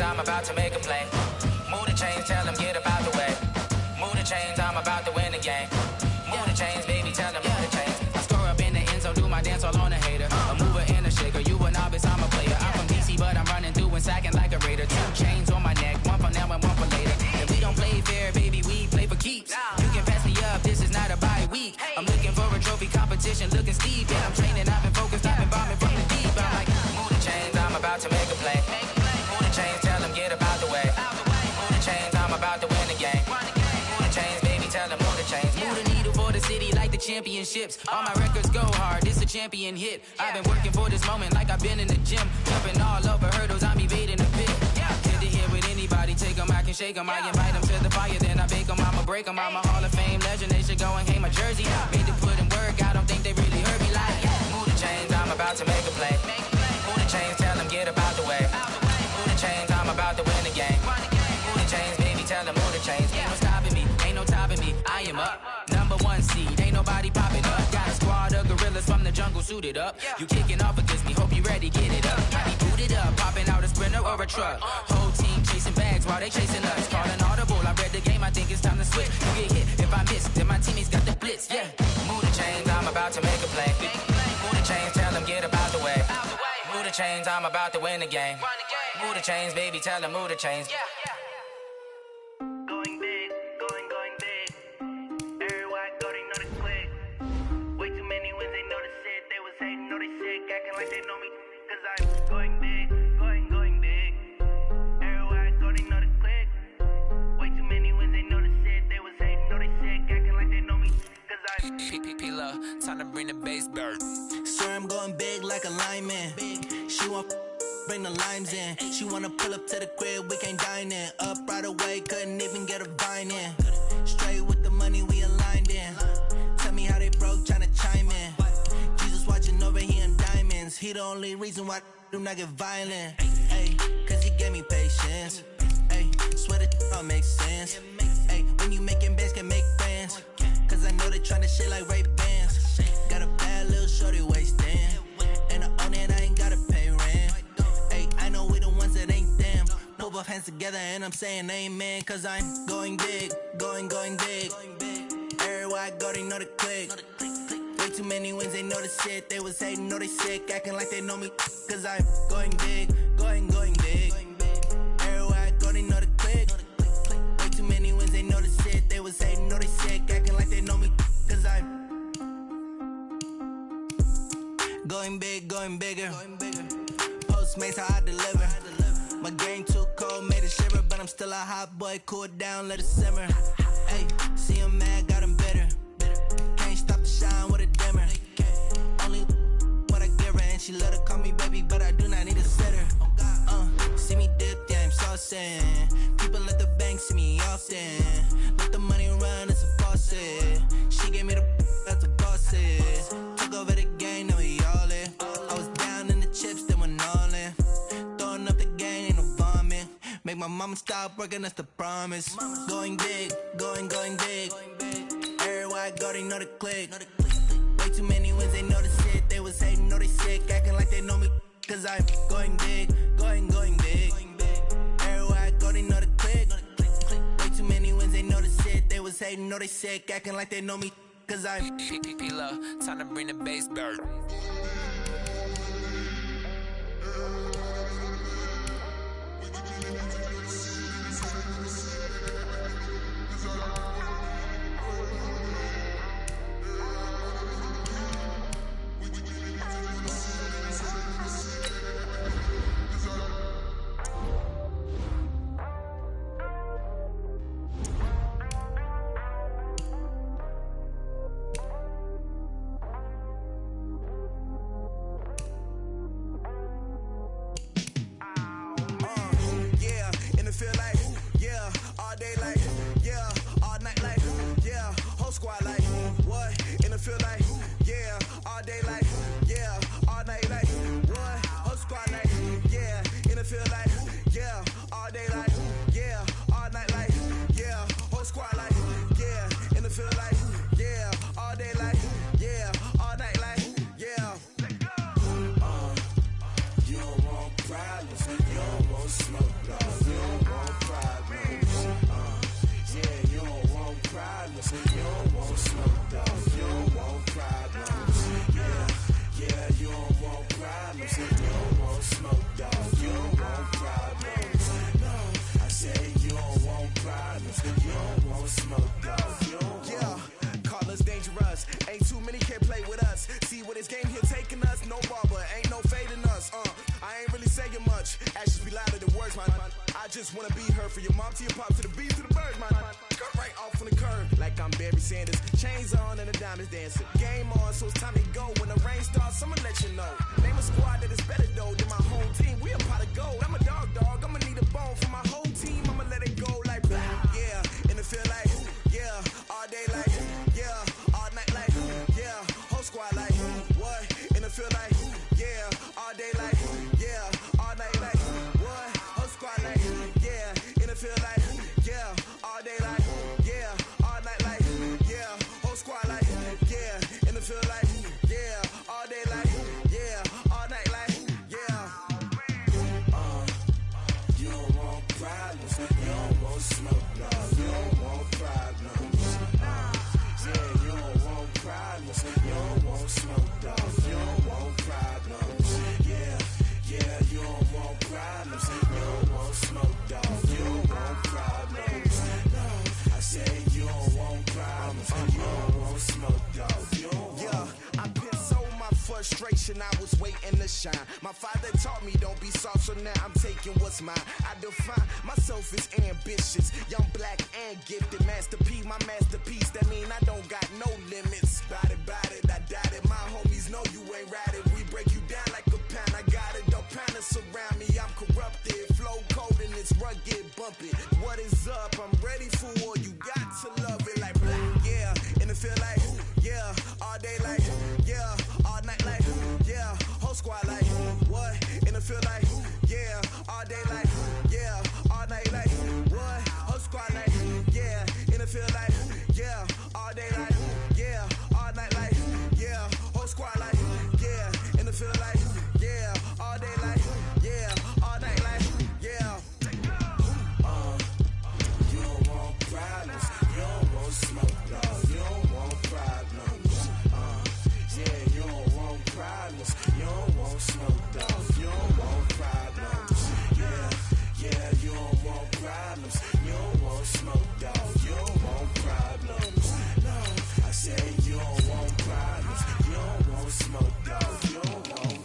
I'm about to make a play. Move the chains, tell them get up out the way. Move the chains, I'm about to win the game. Move the chains, baby, tell them move the chains. I score up in the end zone, do my dance all on a hater. A mover and a shaker, you a novice, I'm a player. I'm from DC, but I'm running through and sacking like a raider. 2 chains on my neck, one for now and one for later. And we don't play fair, baby, we play for keeps. You can pass me up, this is not a bye week. I'm looking for a trophy competition, looking steep. And I'm training, I've been focused, I've been bombing from the deep. I'm like, move the chains, I'm about to make a play. Move the chains, tell them get up out the way. Move the chains, I'm about to win the game. Move the chains, baby, tell them move the chains. Move the needle for the city like the championships. All my records go hard, this a champion hit. I've been working for this moment like I've been in the gym. Jumping all over hurdles, I'm evading the pit. Get to here with anybody, take them, I can shake them. I invite them to the fire, then I bake them, I'ma break them. I'm a Hall of Fame legend, they should go and hang my jersey. Made to put in work, I don't think they really heard me like. Move the chains, I'm about to make a play. Move the chains, tell them get up out the way. Move the chains, I'm about to win the game. Move the chains, baby, tell them move the chains. Ain't no stopping me, ain't no topping me, I am up. #1 seed, ain't nobody popping up. Got a squad of gorillas suited up. You kicking off against me, hope you ready, get it up. Got me booted up, popping out a Sprinter or a truck. Whole team chasing bags while they chasing us. Calling audible, I read the game, I think it's time to switch. You get hit if I miss, then my teammates got the blitz, yeah. Move the chains, I'm about to make a play. Move the chains, tell them get about the way. Move the chains, I'm about to win the game. Move the chains, baby, tell them move the chains. Going big, going big. Everywhere I go, they know the click. Way too many wins, they know the shit. They was hating, know they sick, acting like they know me. Cause I'm going big, going big. Everywhere I go, they know the click. Way too many wins, they know the shit. They was hating, know they sick, acting like they know me. Cause I'm P-P-P-Love, time to bring the bass bird. Swear I'm going big like a lineman. She want bring the limes in. She wanna pull up to the crib, we can't dine in. Up right away, couldn't even get a vine in. Straight with the money, we aligned in. Tell me how they broke, tryna chime in. Jesus watching over here in diamonds. He the only reason why I do not get violent. Ay, cause he gave me patience. Ay, swear that all makes sense. Ay, when you making bands, can make friends. Cause I know they tryna shit like Ray-Bans. Got a bad little shorty wasting. And I own it, I ain't gotta pay rent. Ay, I know we the ones that ain't them. Move our hands together and I'm saying amen. Cause I'm going big, going big. Everywhere I go, they know the click. Way too many wins, they know the shit. They was hating, know they sick, acting like they know me. Cause I'm going big, going big. Everywhere I go, they know the click. Way too many wins, they know the shit. They was hating, know they sick, acting like they know me. Cause I'm going big, going bigger. Postmates, how I deliver. My game too cold, made it shiver. But I'm still a hot boy, cool it down, let it simmer. Hey, see him mad, got him bitter. Can't stop the shine with a dimmer. Only what I give her, and she love to call me baby, but I do not need a sitter. See me dip, yeah, I'm saucing. People at the bank see me often. Let the money run, it's a faucet. She gave me the that's the bosses. Took over the game, now we all in. I was down in the chips, then went all in. Throwing up the game, ain't no vomit. Make my mama stop working, that's the promise. Going big, going big. Everywhere I go, they know the click. Way too many wins, they know the shit. They was hating, know they sick, acting like they know me. Cause I'm going big, going big. Everywhere I go, they know the click. Way too many wins, they know the shit. They was hating, know they sick, acting like they know me. Cause I'm P-P-P-Love, time to bring the bass bird. just wanna be her. From your mom to your pop to the beat to the birds, man. Cut right off on the curb like I'm Barry Sanders. Chains on and the diamonds dancing. Game on, so it's time to go. When the rain starts, I'ma let you know. Name a squad that is better though than my home team. We a pot of gold. I'm a dog. I'ma need a bone for my whole team. I'ma let it go like yeah. And it feel like yeah. All day like yeah. All night like yeah. Whole squad like what? And it feel like yeah. All day like yeah. All night like what? Whole squad like yeah. And it feel like yeah. All day like yeah. All night like yeah. Whole squad like yeah. And it feel like yeah. All day like frustration, I was waiting to shine. My father taught me don't be soft, so now I'm taking what's mine. I define myself as ambitious, young, black, and gifted. Master P, my masterpiece, that mean I don't got no limits. Bout it, I doubt it. My homies know you ain't ratted. We break you down like a pound. I got it, don't pound to surround me. I'm corrupted, flow cold and it's rugged, bumpy. What is up? I'm ready for war. You got to love it like black, yeah. And it feel like, yeah. All day like, yeah. All night like, yeah. Whole squad like, what? And it feel like, yeah. All day like, yeah. All night like, what? Whole squad like, yeah. And it feel like, yeah. All day like, yeah. All night like, yeah. Whole squad like, yeah. And it feel like, yeah. All day like, yeah. All night like, yeah. You don't want problems. You don't want smoke, no. You don't want problems. Yeah, you don't want problems. You don't want smoke, dog. You don't want problems. Yeah, you don't want problems. You don't want smoke, dog. You don't want problems. No, I said you don't want problems. You don't want smoke, dog. You don't want.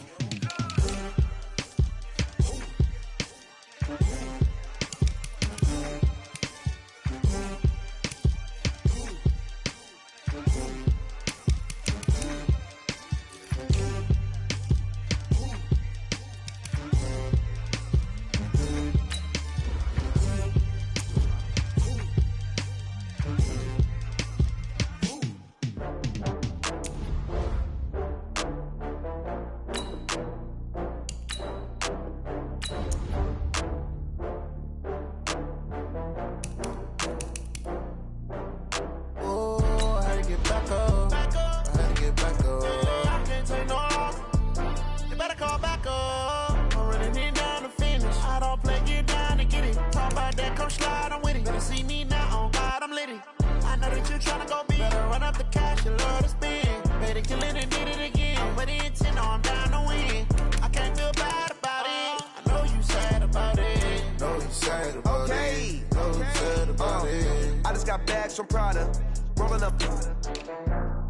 From Prada, rolling up.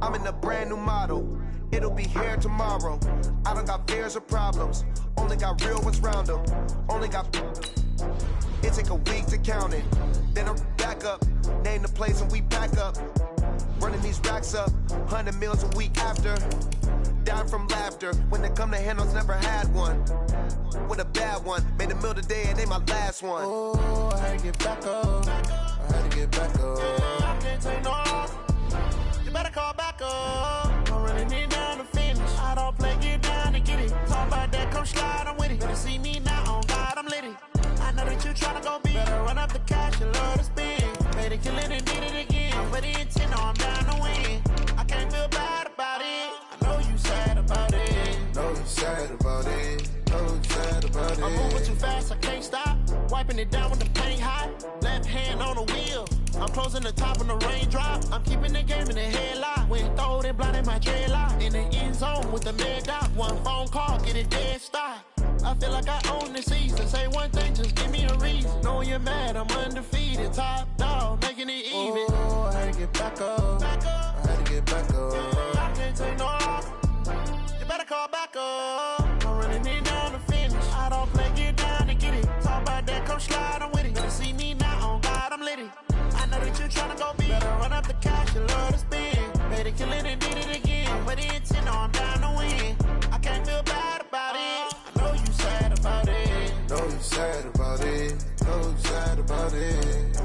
I'm in a brand new model. It'll be here tomorrow. I don't got fears or problems. Only got real ones round them. Only got. It take a week to count it. Then I'm back up. Name the place and we pack up. Running these racks up. 100 meals a week after. Down from laughter. When it come to handles, never had one. With a bad one. Made a meal today and they my last one. Oh, I had to get back up. I had to get back up. I can't take no loss. You better call back up. I'm running it down to finish. I don't play, get down to get it. Talk about that, come slide, I'm with it. Better see me now, on God, I'm litty. I know that you tryna go big. Better run up the cash, you love to spend. Better kill it and did it again. But the intent, no, I'm down to win. I can't feel bad about it. I know you sad about it. Know you sad about it. Know you sad about it. I'm moving too fast, I can't stop. Wiping it down with the paint hot. Left hand on the wheel. I'm closing the top on the raindrop. I'm keeping the game in the headlock. When throwed and blinded my dreadlock. In the end zone with the mad dot. One phone call, get it dead stop. I feel like I own the season. Say one thing, just give me a reason. Knowing you're mad, I'm undefeated. Top dog, making it even. Oh, I had to get back up. I had to get back up. I can't take no loss. You better call back up. I'm running it down to finish. I don't play, get down to get it. Talk about that, come slide, I'm with it. Better see me now, on God, I'm litty. I know that you tryna go big. Better run up the cash, you love to spend. Better kill it and did it again. But the intent, no, I'm down to win. I can't feel bad about it. I know you sad about it. Know you sad about it. Know you sad about it.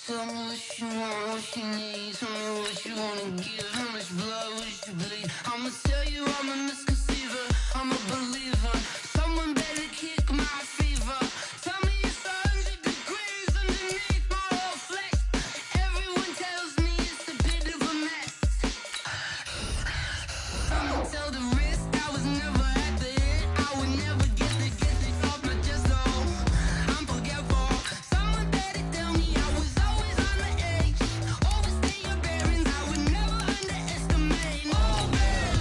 Tell me what you want, what you need. Tell me what you wanna give. How much blood would you bleed? I'ma tell you I'm a misconceiver. I'm a believer. Someone better kick my fever. Tell me it's 100 degrees underneath my whole flesh. Everyone tells me it's a bit of a mess. I'ma tell the risk I was never at the end. I would never get it off my chest. So I'm forgetful. Someone better tell me I was always on the edge. Overstay your bearings. I would never underestimate. Oh, babe.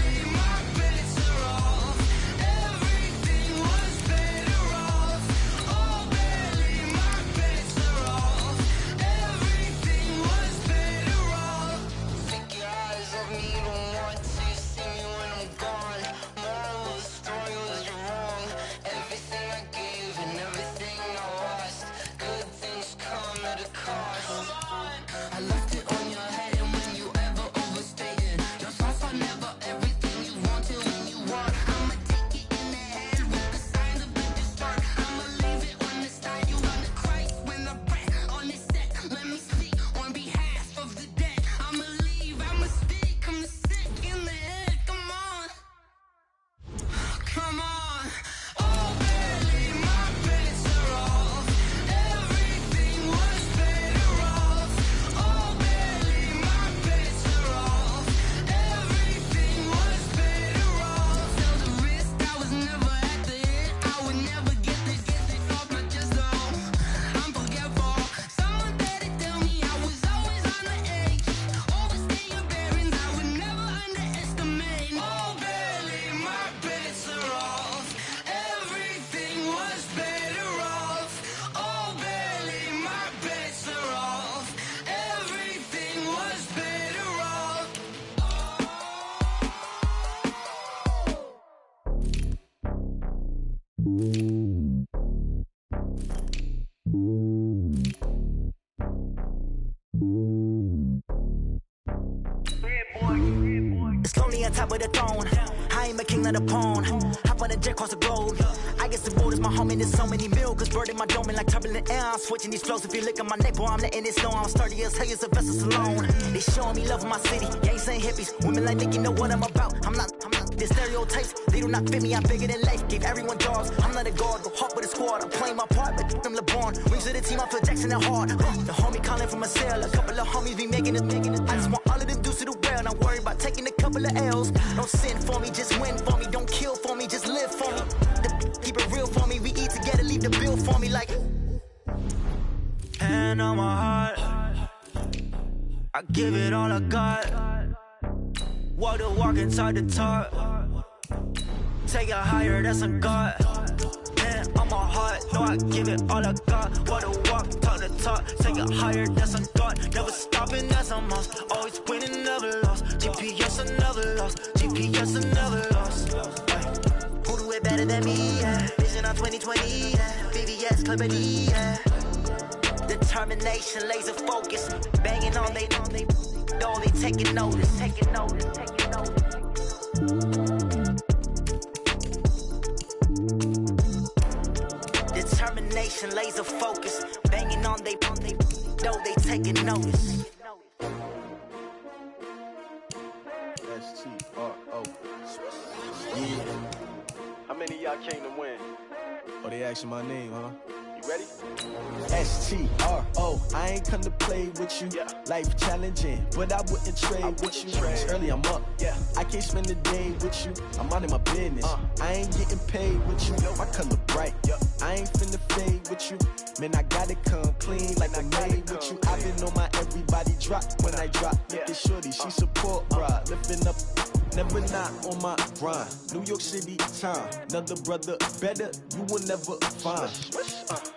It's lonely on top of the throne. I ain't a king of the pawn. Hop on a jet across the globe. I guess the boat is my home and there's so many mil. Cause bird in my dome and like turbulent air. I'm switching these flows. If you look at my neck, boy, I'm letting it snow. I'm sturdy as hell, as a vessel alone. They showing me love in my city. Gangsta hippies. Women like Nick, you know what I'm about. I'm not. The stereotypes, they do not fit me. I'm bigger than life. Gave everyone jobs. I'm not a guard, but hawk with a squad. I'm playing my part, but I'm LeBron. Wings of the team, I feel Jackson and hard. The homie calling from a cell. A couple of homies be making it. I just want all of them dudes to do well. Not worry about taking a couple of L's. Don't sin for me, just win for me. Don't kill for me, just live for me. Keep it real for me. We eat together, leave the bill for me like. Hand on my heart, I give it all I got. Walk the walk and talk the talk. Take it higher, that's a God. Hand on my heart, no, I give it all I got. Walk the walk, talk the talk. Take it higher, that's a God. Never stopping, that's a must. Always winning, never lost. GPS, I never lost. GPS, I never lost. Who do it better than me? Yeah. Vision on 2020, yeah. VVS, Clippity, yeah. Determination, laser focus. Banging on they though they taking notice. Determination, laser focus. Banging on they though they taking notice. S-T-R-O. Yeah. How many of y'all came to win? Oh, they asking my name, huh? You ready? S-T-R-O. I ain't come to play with you. Life challenging, but I wouldn't trade with you. It's early, I'm up. I can't spend the day with you. I'm out of my business. I ain't getting paid with you. My color bright. I ain't finna fade with you. Man, I gotta come clean like I made with you. I've been on my everybody drop when I drop. Look at shorty, she support ride. Lifting up. Never not on my grind. New York City time. Another brother better, you will never find.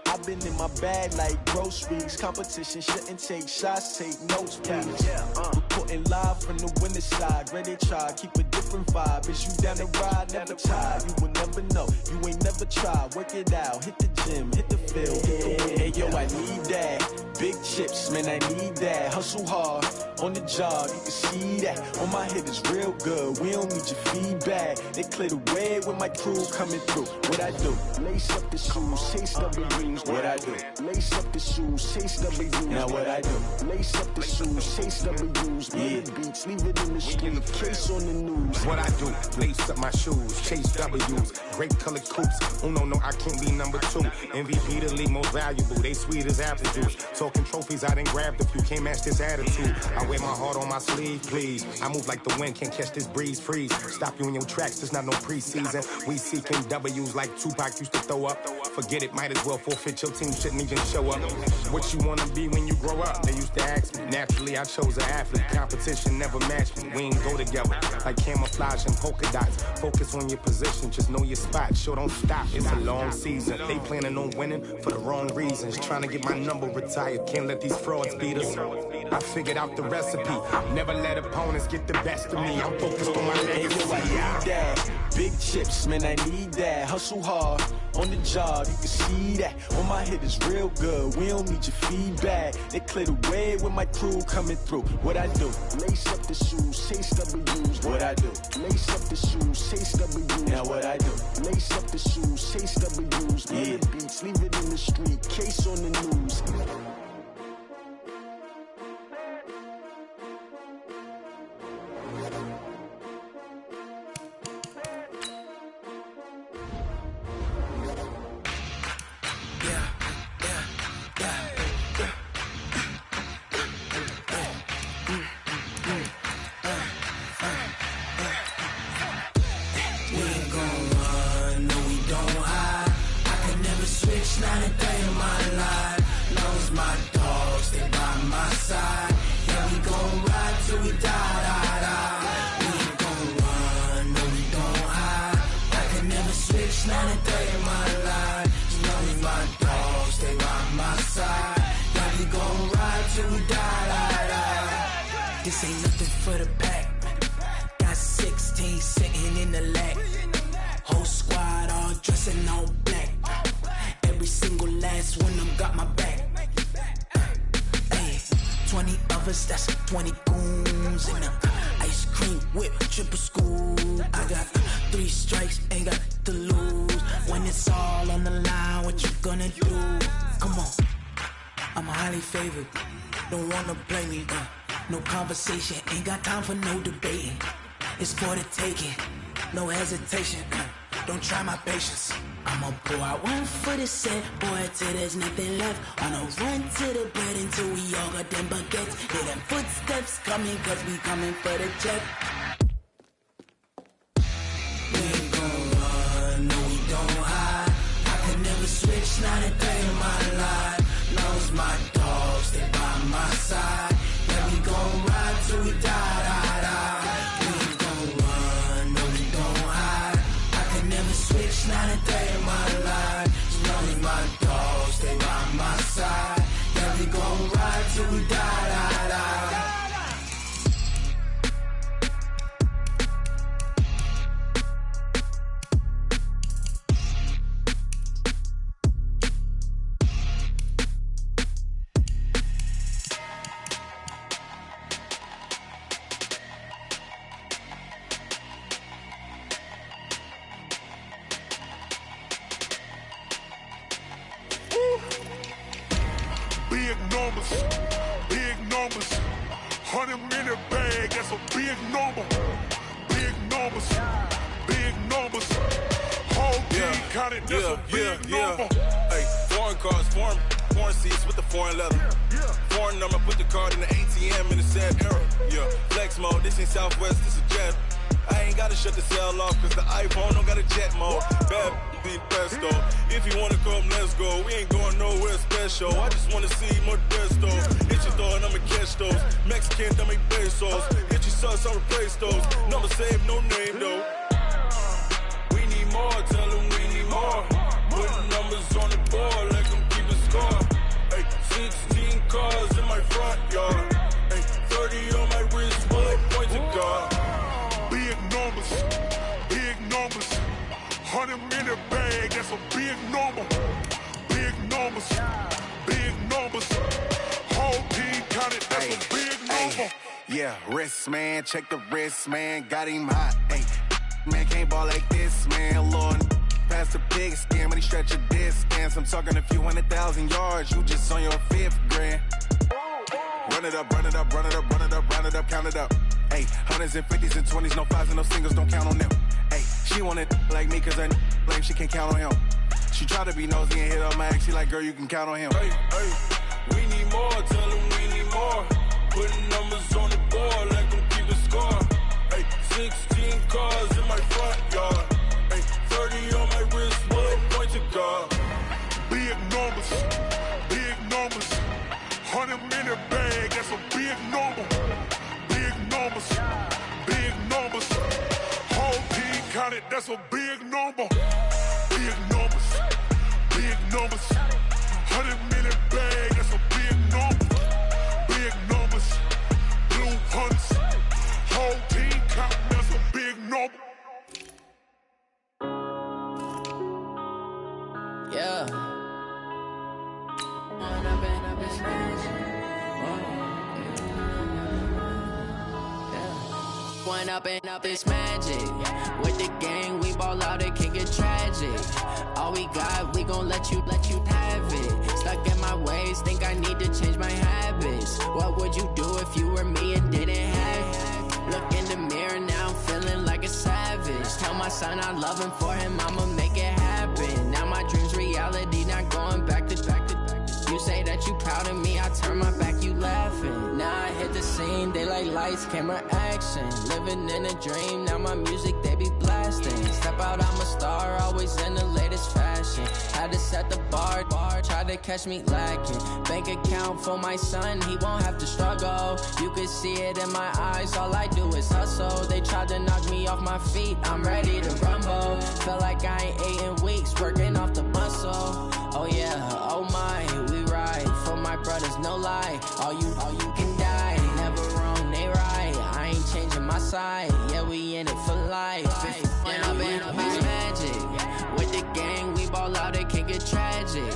I've been in my bag like groceries. Competition shouldn't take shots, take notes, please. Reporting live from the winter side. Ready to try, keep a different vibe. Is you down the ride, never tired. You will never know, you ain't never tried. Work it out, hit the gym, hit the field, hit the wind. Hey yo, I need that. Big chips, man, I need that. Hustle hard, on the job, you can see that. On my head is real good, we don't need your feedback. They clear the way with my crew coming through. What I do? Lace up the shoes, chase W's. What I do? Lace up the shoes, chase W's. Now what I do? Lace up the shoes, chase W's. Big beats, leave it in the street, case on the news. What I do? Lace up my shoes, chase W's. Great colored coops. Oh no, I can't be number 2. MVP the league most valuable. They sweet as apple juice. Talking trophies, I didn't grab the few. Can't match this attitude. I wear my heart on my sleeve, please. I move like the wind, can't catch this breeze. Freeze. Stop you in your tracks, there's not no preseason. We seeking W's like Tupac used to throw up. Forget it, might as well forfeit. Your team shouldn't even show up. What you wanna be when you grow up? They used to ask me. Naturally, I chose an athlete. Competition never matched me. We ain't go together like camouflage and polka dots. Focus on your position, just know your spot. Sure, don't stop. It's a long season. They planning on winning for the wrong reasons. Trying to get my number retired. Can't let these frauds beat us. I figured out the recipe. Never let opponents get the best of me. I'm focused on my legacy. I need that. Big chips, man, I need that. Hustle hard, on the job, you can see that. On my head is real good, we don't need your feedback. They clear the way with my crew coming through. What I do? Lace up the shoes, chase W's. What I do? Lace up the shoes, chase W's. Now what I do? Lace up the shoes, chase W's. Big beats, leave it in the street, case on the news. gonna do? Come on, I'm highly favored. Don't wanna play me, no conversation, ain't got time for no debating. It's for the taking, no hesitation. Don't try my patience. I'ma pull out one for the set, boy, till there's nothing left. On a run to the bread until we all got them baguettes. Hear them footsteps coming, cause we coming for the check. We ain't gon' run, no we don't hide. I could never switch, not a day in my life. Long as my dogs, they by my side. Yeah, we gon' ride till we die, die, die. We ain't gon' run, no we don't hide. I could never switch, not a day in my life. As long as my dogs, they by my side. Yeah, we gon' ride till we die, die, die. Big numbers, 100-minute bag, that's a big number. Big numbers, whole team counted, that's a big number. Hey, foreign cars, foreign seats with the foreign leather. Foreign number, put the card in the ATM in the sad era. Yeah, flex mode, this ain't Southwest, this a jet. I ain't gotta shut the cell off, cause the iPhone don't got a jet mode. Bad be pesto. If you wanna come, let's go. We ain't going nowhere special. I just wanna see more desto. Hit your thought, I'ma catch those. Mexican, don't make pesos. Hit your sus, I'll replace those. Number save, no name though. We need more, tell them we need more. Putting numbers on the board, let them keep a score. Hey, 16 cars in my front yard. Hey, 30 on my wrist, bullet point to God. Big numbers, 100-minute bag, that's a big number. Big numbers, whole team counted, that's a big number. Yeah, wrist man, check the wrist man, got him hot. Ay, man can't ball like this, man. Lord, past the pig skin when he stretch a distance. I'm talking a few 100,000 yards, you just on your 5th grand. Run it up, count it up. Ay, 100s and 50s and 20s, no 5s and no singles, don't count on them. Ay, she want it like me cause her lame, she can't count on him. She try to be nosy and hit up my ex, she like, girl, you can count on him. Hey, we need more, tell them we need more. Putting numbers on the board, let them keep the score. Hey, 16 cars in my front yard. Hey, 30 on my wrist, bullet point to God. Big numbers, 100-minute bag, that's a big number. Big numbers, whole team counted, that's a big number. Big numbers, 100-minute bag, that's a big number. Big numbers, blue hunts, whole team counting, that's a big number. Yeah. One up and up is magic. With the gang, we ball out, it can get tragic. All we got, we gon' let you have it. Stuck in my ways, think I need to change my habits. What would you do if you were me and didn't have it? Look in the mirror, now I'm feeling like a savage. Tell my son I love him, for him I'ma make it happen. Now my dream's reality, not going back to. You say that you proud of me, I turn my back, you laughing. Now I hit the scene, daylight lights, camera action. Living in a dream, now my music, they be blasting. Step out, I'm a star, always in the latest fashion. Had to set the bar, try to catch me lacking. Bank account for my son, he won't have to struggle. You can see it in my eyes, all I do is hustle. They tried to knock me off my feet, I'm ready to rumble. Felt like I ain't ate in weeks, working off the muscle. Oh yeah, oh my, we ride for my brothers, no lie. All you can die, never wrong, they right. I ain't changing my side, yeah, we in it for life. And I've been magic. With the gang, we ball out, it can get tragic.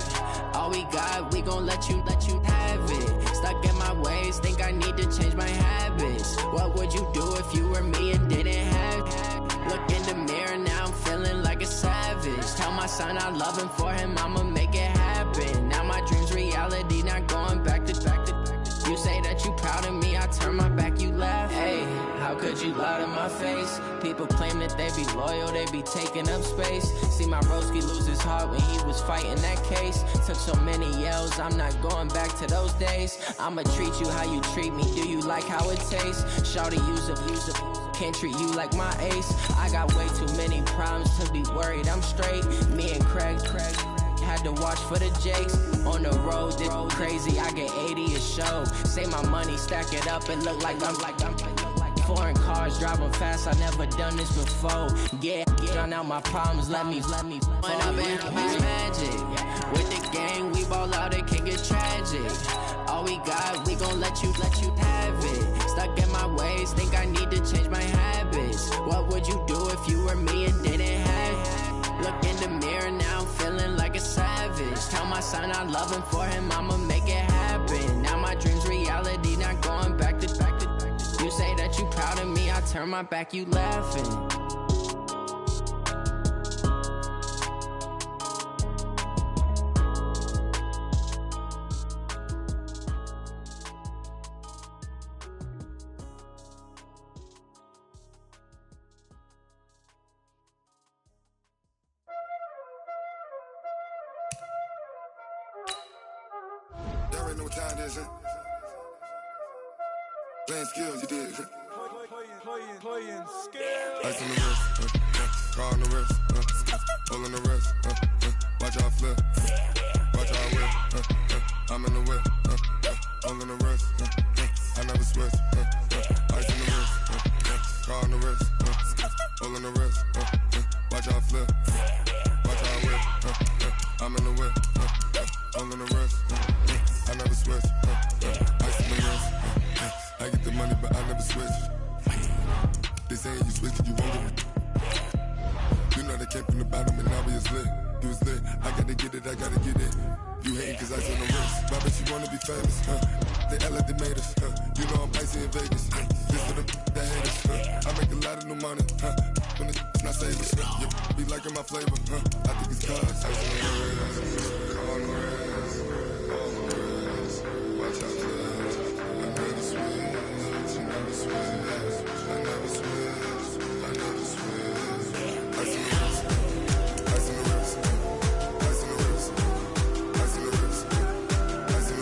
All we got, we gon' let you have it. Stuck in my ways, think I need to change my habits. What would you do if you were me and didn't have it? Look in the mirror, now I'm feeling like a savage. Tell my son I love him, for him I'ma make it happen. out of my face. People claim that they be loyal, they be taking up space. See my broski lose his heart when he was fighting that case. Took so many yells, I'm not going back to those days. I'ma treat you how you treat me, do you like how it tastes? Shawty, use up, can't treat you like my ace. I got way too many problems to be worried, I'm straight. Me and Craig had to watch for the Jakes. On the road, this crazy, I get 80 a show. Say my money, stack it up, and look like I'm foreign cars, driving fast, I never done this before. Yeah, drown out my problems, let me When up in my magic. With the gang, we ball out, it can get tragic. All we got, we gon' let you have it. Stuck in my ways, think I need to change my habits. What would you do if you were me and didn't have it? Look in the mirror, now I'm feeling like a savage. Tell my son I love him, for him I'ma make it happen. Now my dream's reality, not going back to. You say that you proud of me, I turn my back, you laughing. There ain't no time, this ain't. Playing skills, you did. Playing skills. Ice on the wrist, car on the wrist, all on the wrist, watch out flip, watch out whip, I'm in the whip, all on the wrist, I never switch, ice on the wrist, car on the wrist, all on the wrist, watch out flip, watch out whip, I'm in the whip, all on the wrist, I never switch, ice on the wrist, I get the money but I never switch. They saying you switch, you won't get it. You know they came from the bottom and now we is lit. You was lit, I gotta get it, I gotta get it. You hating cause I said no risk. Why bet you wanna be famous, They act like they made us, You know I'm icy in Vegas, This for the that hate us, I make a lot of new money, When it's not savers, You be liking my flavor, I think it's cause ice on the wrist, on the wrist, on the wrist. Watch out, cause I never switch, I never switch. I never switch, I never switch. Ice on the wrist, ice on the wrist, ice on the wrist, ice on the wrist, ice on the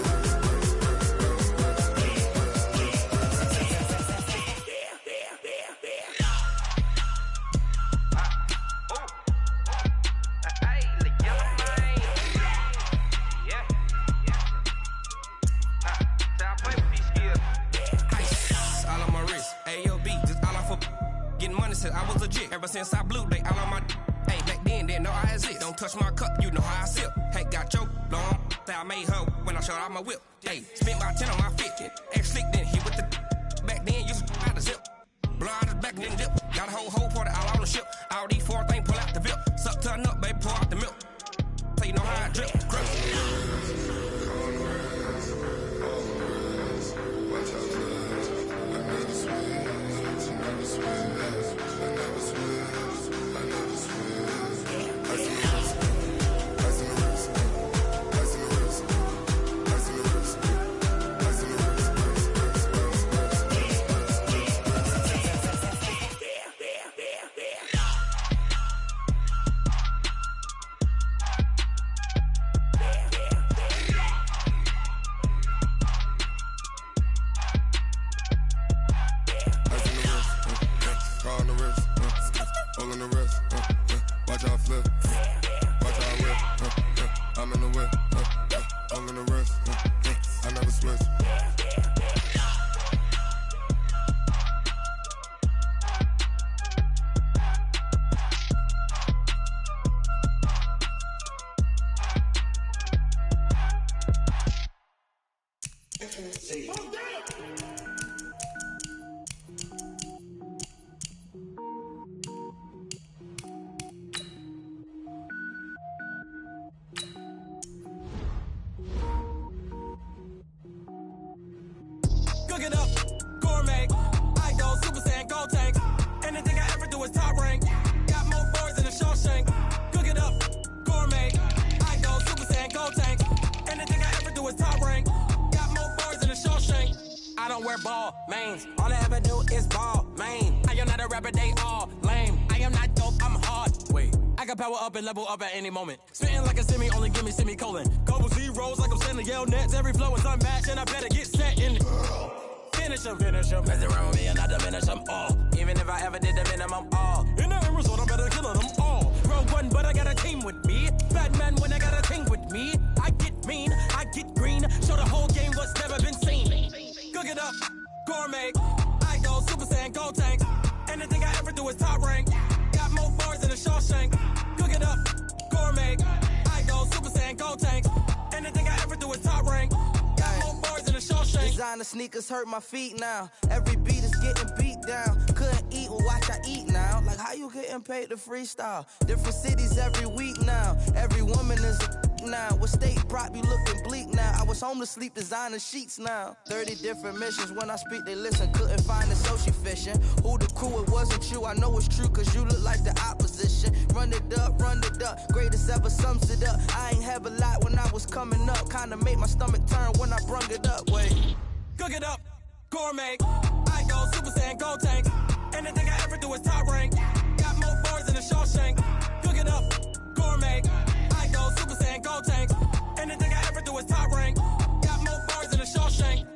I was legit. Ever since I blew, they all on my hey, back then, didn't know I exist. Don't touch my cup, you know how I sip. Hey, got your long, I made her when I showed out my whip. Hey, spent my 10 on my 50. Ex-slick, then hit with the back then, used to out the zip. Blow out the back, then dip. Got a whole party all on the ship. All these four things, pull out the VIP. Suck, turn up, baby, pour out the milk. So you know how I drip. Cook it up, gourmet. I go Super Saiyan, gold tank. Anything I ever do is top rank. Got more boys than a Shawshank. Cook it up, gourmet. I go Super Saiyan, gold tank. Anything I ever do is top rank. Got more boys than a Shawshank. I don't wear ball mains. All I ever do is ball main. I can power up and level up at any moment. Spitting like a semi, only give me semicolon. Couple zeros like I'm sending yell nets. Every flow is unmatched and I better get set in. Finish them. Mess around with me and I diminish them all. Even if I ever did the minimum, all. In the end result, I'm better killing them all. Rogue one, but I got a team with me. Bad man when I got a team with me. I get mean, I get green. Show the whole game what's never been seen. Cook it up, gourmet. I go Super Saiyan, gold tank. Anything I ever do is top rank. Got more bars than a Shawshank. Cook it up, gourmet. I go Super Saiyan, gold tank. Anything I ever do is top rank. Got more bars than a Shawshank. Designer sneakers hurt my feet now. Every beat is getting beat down. Couldn't eat, well watch I eat now. Like how you getting paid to freestyle? Different cities every week now. Every woman is a now. What state prop you looking bleak now? I was home to sleep designer sheets now. 30 different missions. When I speak they listen. Couldn't find it so she fishing. Who the crew? It wasn't you. I know it's true cause you look like the opposition. Run it up. Greatest ever sums it up. I ain't have a lot when I was coming up. Kinda made my stomach turn when I brung it up. Wait. Cook it up, gourmet. I go Super Saiyan, gold tank. Anything I ever do is top rank. Got more bars than a Shawshank. Cook it up, gourmet. I go Super Saiyan, gold tank. Anything I ever do is top rank. Got more bars than a Shawshank.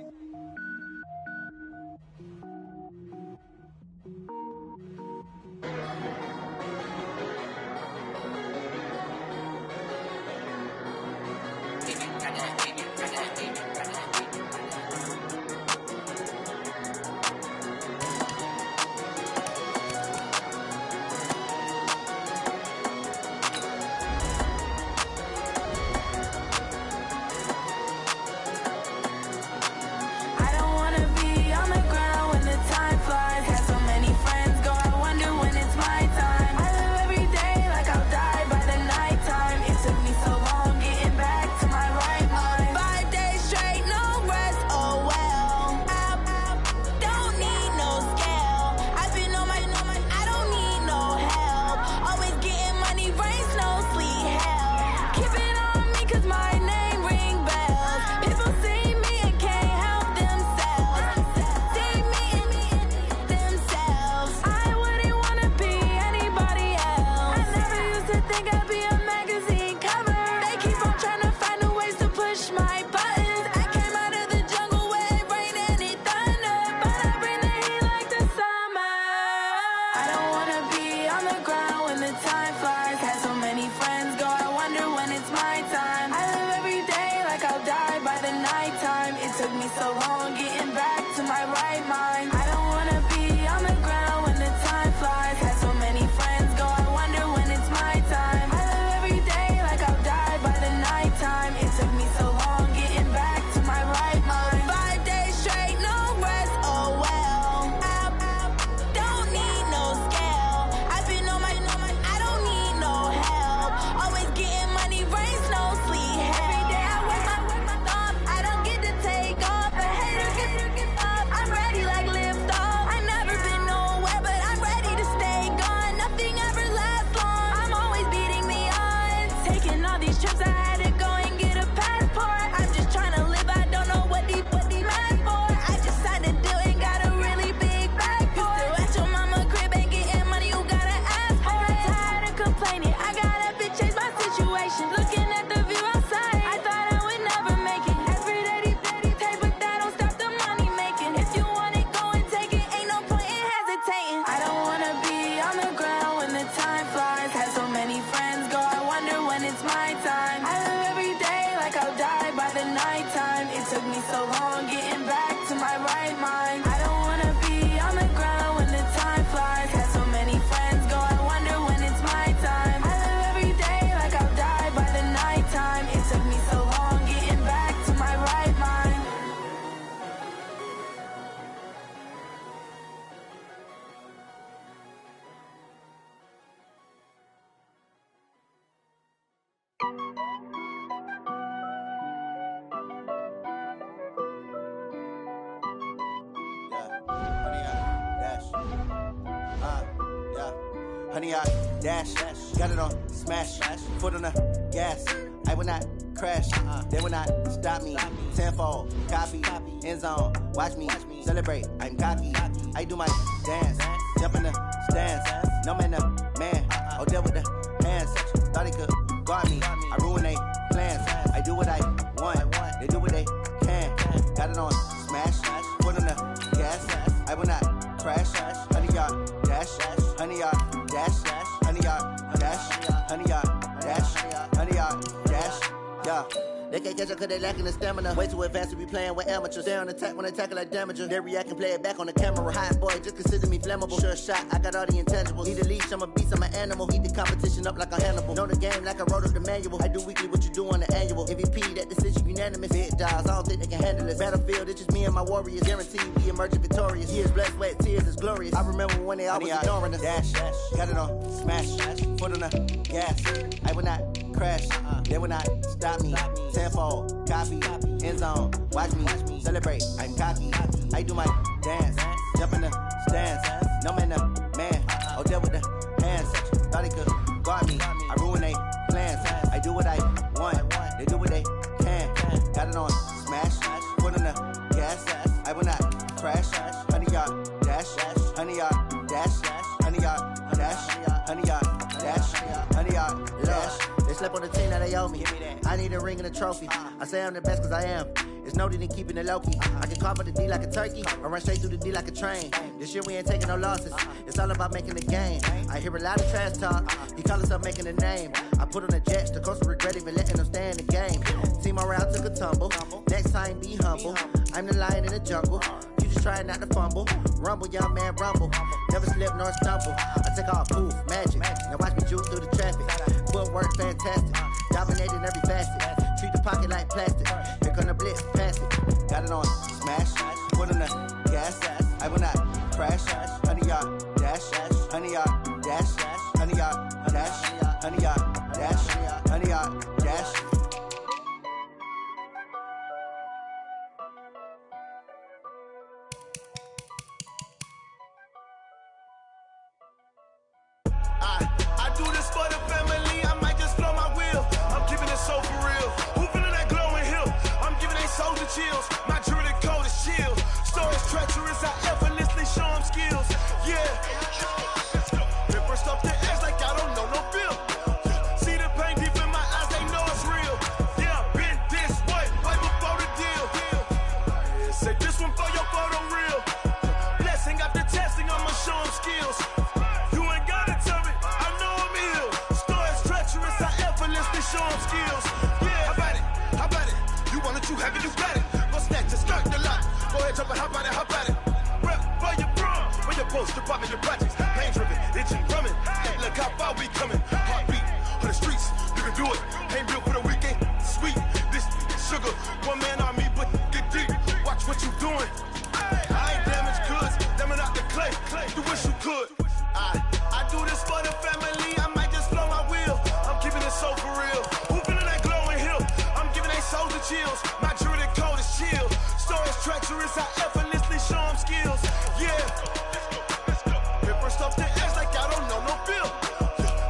Honey, I dash, got it on smash, foot on the gas. I will not crash, they will not stop me. Tenfold, copy, end zone, watch me celebrate. I'm cocky, I do my dance, jump in the stands. No man, the man, oh, there with the hands. Thought he could guard me. I ruin they plans. I do what I want. They do what they can. Got it on smash. Foot on the gas. I will not crash. 100 yard dash. 100 yard dash. 100 yard dash. 100 yard dash. 100 yard dash. Yeah. They can't catch up cause they lacking the stamina. Way too advanced to be playing with amateurs. They on attack when they tackle like damager. They react and play it back on the camera. Hot boy, just consider me flammable. Sure shot, I got all the intangibles. Need a leash, I'm a beast, I'm an animal. Heat the competition up like a Hannibal. Know the game like I wrote up the manual. I do weekly what you do on the annual. MVP, that decision unanimous. Big dials, I don't think they can handle it. Battlefield, it's just me and my warriors. Guaranteed we emerging victorious. Years, blood, sweat, tears, is glorious. I remember when they always ignoring us. Dash, got it on smash. Foot on the gas. I will not crash. They will not stop me. Tenfold, copy, end zone. Watch me celebrate. I'm cocky. I do my dance. Jump in the stands. No man, the man. Oh, deal with the hands. Thought he could guard me. I ruin they plans. I do what I want. They do what they can. Got it on smash. Foot on the gas. I will not crash. 100 yard dash. 100 yard dash. 100 yard dash. 100 yard dash. 100 yard dash. They slept on the team that they owe me. I need a ring and a trophy. I say I'm the best cause I am. It's no need in keeping it low-key. I can carve up the D like a turkey, or run straight through the D like a train. This year we ain't taking no losses. It's all about making the game. I hear a lot of trash talk. He call himself making a name. I put on the Jets. The coach will regret even letting them stay in the game. Team around took a tumble. Next time be humble. I'm the lion in the jungle. You just trying not to fumble. Rumble, young man, rumble. Never slip nor stumble. I take off, poof, magic. Now watch me juke through the traffic. Footwork fantastic. Dominating every facet. Treat the pocket like plastic. Here come the blitz, pass it. Got it on smash. Foot on the gas. I will not crash. 100 yard dash. 100 yard dash. 100 yard dash. 100 yard dash. 100 yard dash. I do this for the family, I might just blow my wheel. I'm keeping it so for real. Who feeling that glowing hill? I'm giving they soldier chills. My jewelry code is chill. Stories treacherous, I effortlessly show them skills. Yeah. Ripper stuff the edge like I don't know no feel. See the pain deep in my eyes, they know it's real. Yeah, been this way, way before the deal. Say this one for your photo real. Blessing after testing, I'ma show them skills. You ain't gotta tell me, I know I'm ill. Stories treacherous, I effortlessly show them skills. Yeah, how about it? You want it, you have it, you got it. Go snatch it, skirt the lot. Go ahead, jump it, how about it? Rep for your bro, for your post, department, your projects. Pain driven, itching, drumming. Hey, look how far we coming. Heartbeat on the streets, you can do it. Ain't built for the weekend, sweet. This sugar, one man on me, but get deep. Watch what you doing. I ain't damaged goods, damn out the clay. You wish you could. I do this for the family, I might just blow my wheel. I'm keeping it so for real. Who feeling that glowing hill? I'm giving they soldier chills. My jewelry code is chill. Stories treacherous, I effortlessly show them skills. Yeah. Ripper stuff the edge like I don't know no feel.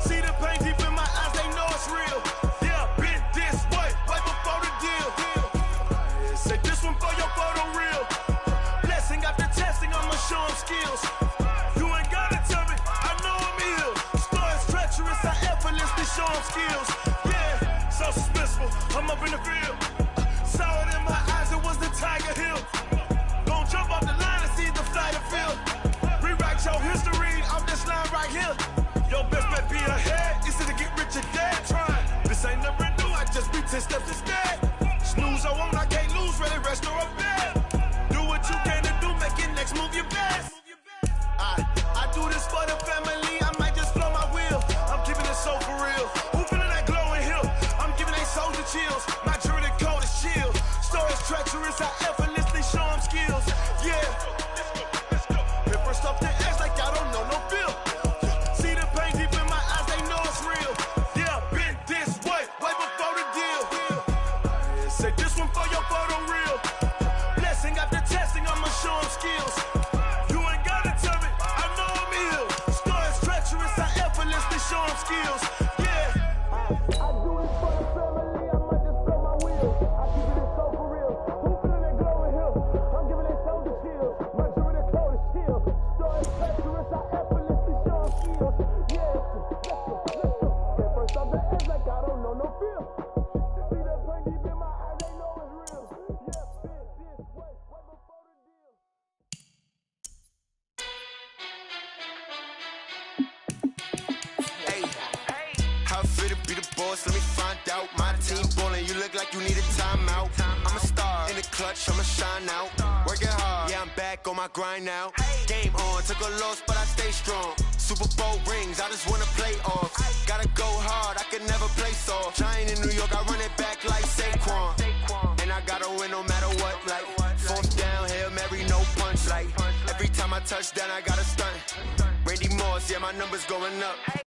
See the pain deep in my eyes, they know it's real. Yeah, been this way, way before the deal. Say this one for your photo real. Blessing after testing, I'ma show them skills. You ain't gotta tell me, I know I'm ill. Stories treacherous, I effortlessly show them skills. Yeah, so suspenseful, I'm up in the field. Saw it in my eyes, it was the Tiger Hill. Gon' jump off the line and see the flight of field. Rewrite your history off this line right here. Your best bet be ahead, easy to get rich or dead. Trying, this ain't never new, I just be 10 steps instead. Snooze I won't, I can't lose, ready, rest or a bed. Do what you can to do, make your next move your best. I do this for the family, I might just blow my wheel. I'm keeping it so for real. Who feeling that glowing hill? I'm giving they soldier chills. My jewelry code is chill. Stories treacherous, I effortlessly show them skills. Yeah. Ripper stuff the edge like I don't know how it feel to be the boss, let me find out. My team ballin', you look like you need a timeout. I'm a star, in the clutch, I'ma shine out. Working hard, yeah, I'm back on my grind now. Game on, took a loss, but I stay strong. Super Bowl rings, I just wanna play off. Gotta go hard, I can never play soft. Giant in New York, I run it back like Saquon. And I gotta win no matter what, like fourth down, Hail Mary, no punch. Like every time I touch down, I gotta stunt. Randy Moss, yeah, my numbers going up.